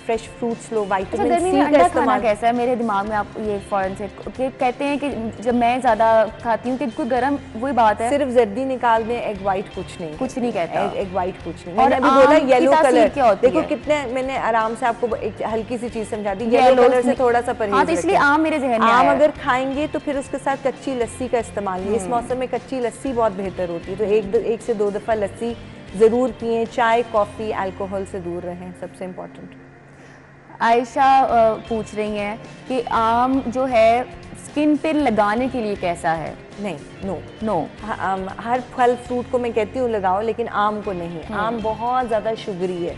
फ्रेश फ्रूट्स लो, विटामिन गर्मी सी में का अंडा खाना इस्तेमाल। कैसा है? मेरे दिमाग में आप ये फौरन से कहते हैं कि जब मैं ज़्यादा खाती हूँ कि कोई गर्म, वही बात है, सिर्फ जर्दी निकाल दें, एग वाइट कुछ नहीं कहता, एग वाइट कुछ नहीं। और मैंने अभी बोला येलो कलर, देखो है? कितने, मैंने आराम से आपको एक हल्की सी चीज़ समझा दी, येलो कलर से थोड़ा सा परहेज। हाँ, तो इसलिए आम मेरे जहन में आम अगर खाएंगे तो फिर उसके साथ कच्ची लस्सी का इस्तेमाल। इस मौसम में कच्ची लस्सी बहुत बेहतर होती है, तो 1 से 2 दफ़ा लस्सी ज़रूर पिएं। चाय, कॉफ़ी, अल्कोहल से दूर रहें, सबसे इम्पोर्टेंट। आयशा पूछ रही हैं कि आम जो है स्किन पे लगाने के लिए कैसा है? नहीं, नो। हर फल फ्रूट को मैं कहती हूँ लगाओ, लेकिन आम को नहीं। आम बहुत ज़्यादा शुगरी है,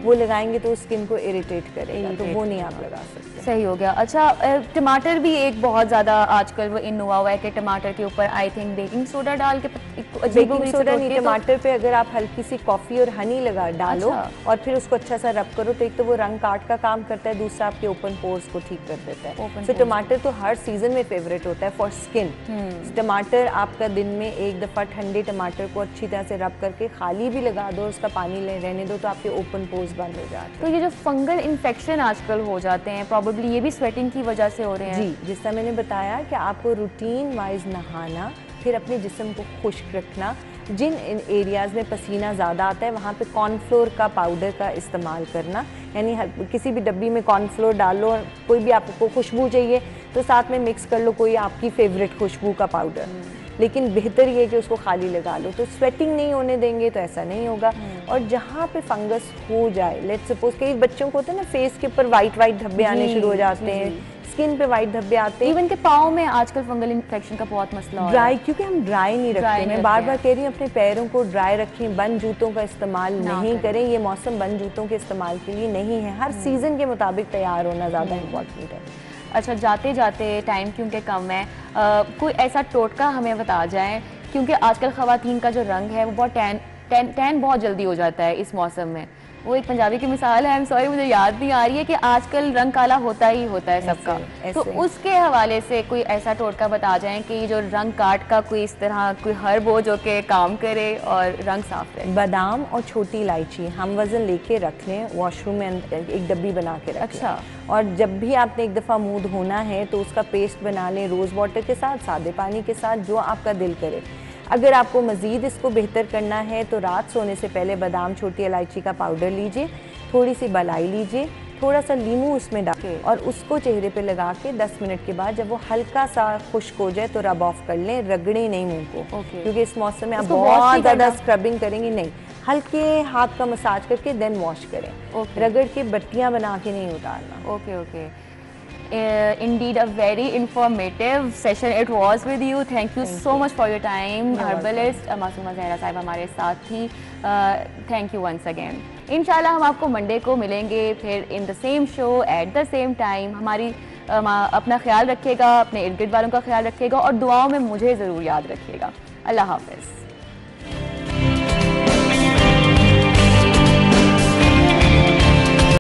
वो लगाएंगे तो स्किन को इरिटेट करेगा, तो वो नहीं आप लगा सकते। सही हो गया। अच्छा, टमाटर भी एक बहुत ज़्यादा आजकल वो इन हुआ है कि टमाटर के ऊपर आई थिंक बेकिंग सोडा डाल के, बेकिंग सोडा नहीं, टमाटर पे अगर आप हल्की सी कॉफ़ी और हनी लगा डालो और फिर उसको अच्छा सा रब करो, तो एक तो वो रंग काट का काम करता है, दूसरा आपके ओपन पोर्स को ठीक कर देता है। तो टमाटर तो हर सीजन में फेवरेट होता है फॉर स्किन। टमाटर आपका दिन में 1 दफ़ा ठंडे टमाटर को अच्छी तरह से रब करके खाली भी लगा दो, उसका पानी रहने दो, तो आपके ओपन पोर्स बंद हो जाते हैं। तो ये जो फंगल इन्फेक्शन आजकल हो जाते हैं, प्रॉबेबली ये भी स्वेटिंग की वजह से हो रहे हैं? जी, जिस तरह मैंने बताया कि आपको रूटीन वाइज नहाना, फिर अपने जिस्म को खुश्क रखना। जिन एरियाज़ में पसीना ज़्यादा आता है वहाँ पे कॉर्नफ्लोर का पाउडर का इस्तेमाल करना, यानी किसी भी डब्बी में कॉर्नफ्लोर डालो, और कोई भी आपको खुशबू चाहिए तो साथ में मिक्स कर लो कोई आपकी फेवरेट खुशबू का पाउडर। लेकिन बेहतर ये है कि उसको खाली लगा लो, तो स्वेटिंग नहीं होने देंगे तो ऐसा नहीं होगा। और जहाँ पे फंगस हो जाए, लेट्स सपोज कई बच्चों को होता है ना फेस के ऊपर वाइट धब्बे आने शुरू हो जाते हैं, स्किन पे वाइट धब्बे आते हैं। इवन के पाँव में आजकल फंगल इन्फेक्शन का बहुत मसला हो रहा ड्राई, है। क्योंकि हम ड्राई नहीं रखते। मैं बार बार कह रही हूँ अपने पैरों को ड्राई रखें, बंद जूतों का इस्तेमाल नहीं करें। ये मौसम बंद जूतों के इस्तेमाल के लिए नहीं है। हर सीज़न के मुताबिक तैयार होना ज़्यादा इम्पोर्टेंट है। अच्छा, जाते जाते टाइम क्योंकि कम है, कोई ऐसा टोटका हमें बता जाएं, क्योंकि आजकल ख़वातीन का जो रंग है वो बहुत टैन बहुत जल्दी हो जाता है इस मौसम में। वो एक पंजाबी की मिसाल है, आई एम सॉरी मुझे याद नहीं आ रही है, कि आजकल रंग काला होता ही होता है सबका। तो उसके हवाले से कोई ऐसा टोटका बता जाएं कि जो रंग काट का कोई इस तरह कोई हर्ब हो जो कि काम करे और रंग साफ रहे। बादाम और छोटी इलायची हम वज़न लेके रख लें, वॉशरूम में एक डब्बी बना के रख अच्छा। और जब भी आपने एक दफ़ा मुंह धोना है तो उसका पेस्ट बना लें, रोज़ वाटर के साथ, सादे पानी के साथ, जो आपका दिल करे। अगर आपको मज़ीद इसको बेहतर करना है तो रात सोने से पहले बादाम, छोटी इलायची का पाउडर लीजिए, थोड़ी सी मलाई लीजिए, थोड़ा सा नींबू उसमें डाल और उसको चेहरे पे लगा के 10 मिनट के बाद जब वो हल्का सा खुश्क हो जाए तो रब ऑफ कर लें। रगड़े नहीं मुंह को, क्योंकि इस मौसम में आप बहुत ज़्यादा स्क्रबिंग करेंगे नहीं, हल्के हाथ का मसाज करके देन वॉश करें। रगड़ के बत्तियाँ बना के नहीं उतारना। Okay okay, indeed a very informative session it was with you. Thank you so much for your time. Herbalist Masooma Zahra साहिबा हमारे साथ थी। Thank you once again. इंशाल्लाह हम आपको मंडे को मिलेंगे फिर in the same show at the same time. हमारी अपना ख्याल रखिएगा, अपने इर्द गिर्द वालों का ख्याल रखिएगा और दुआओं में मुझे ज़रूर याद रखिएगा। अल्लाह हाफ़िज़।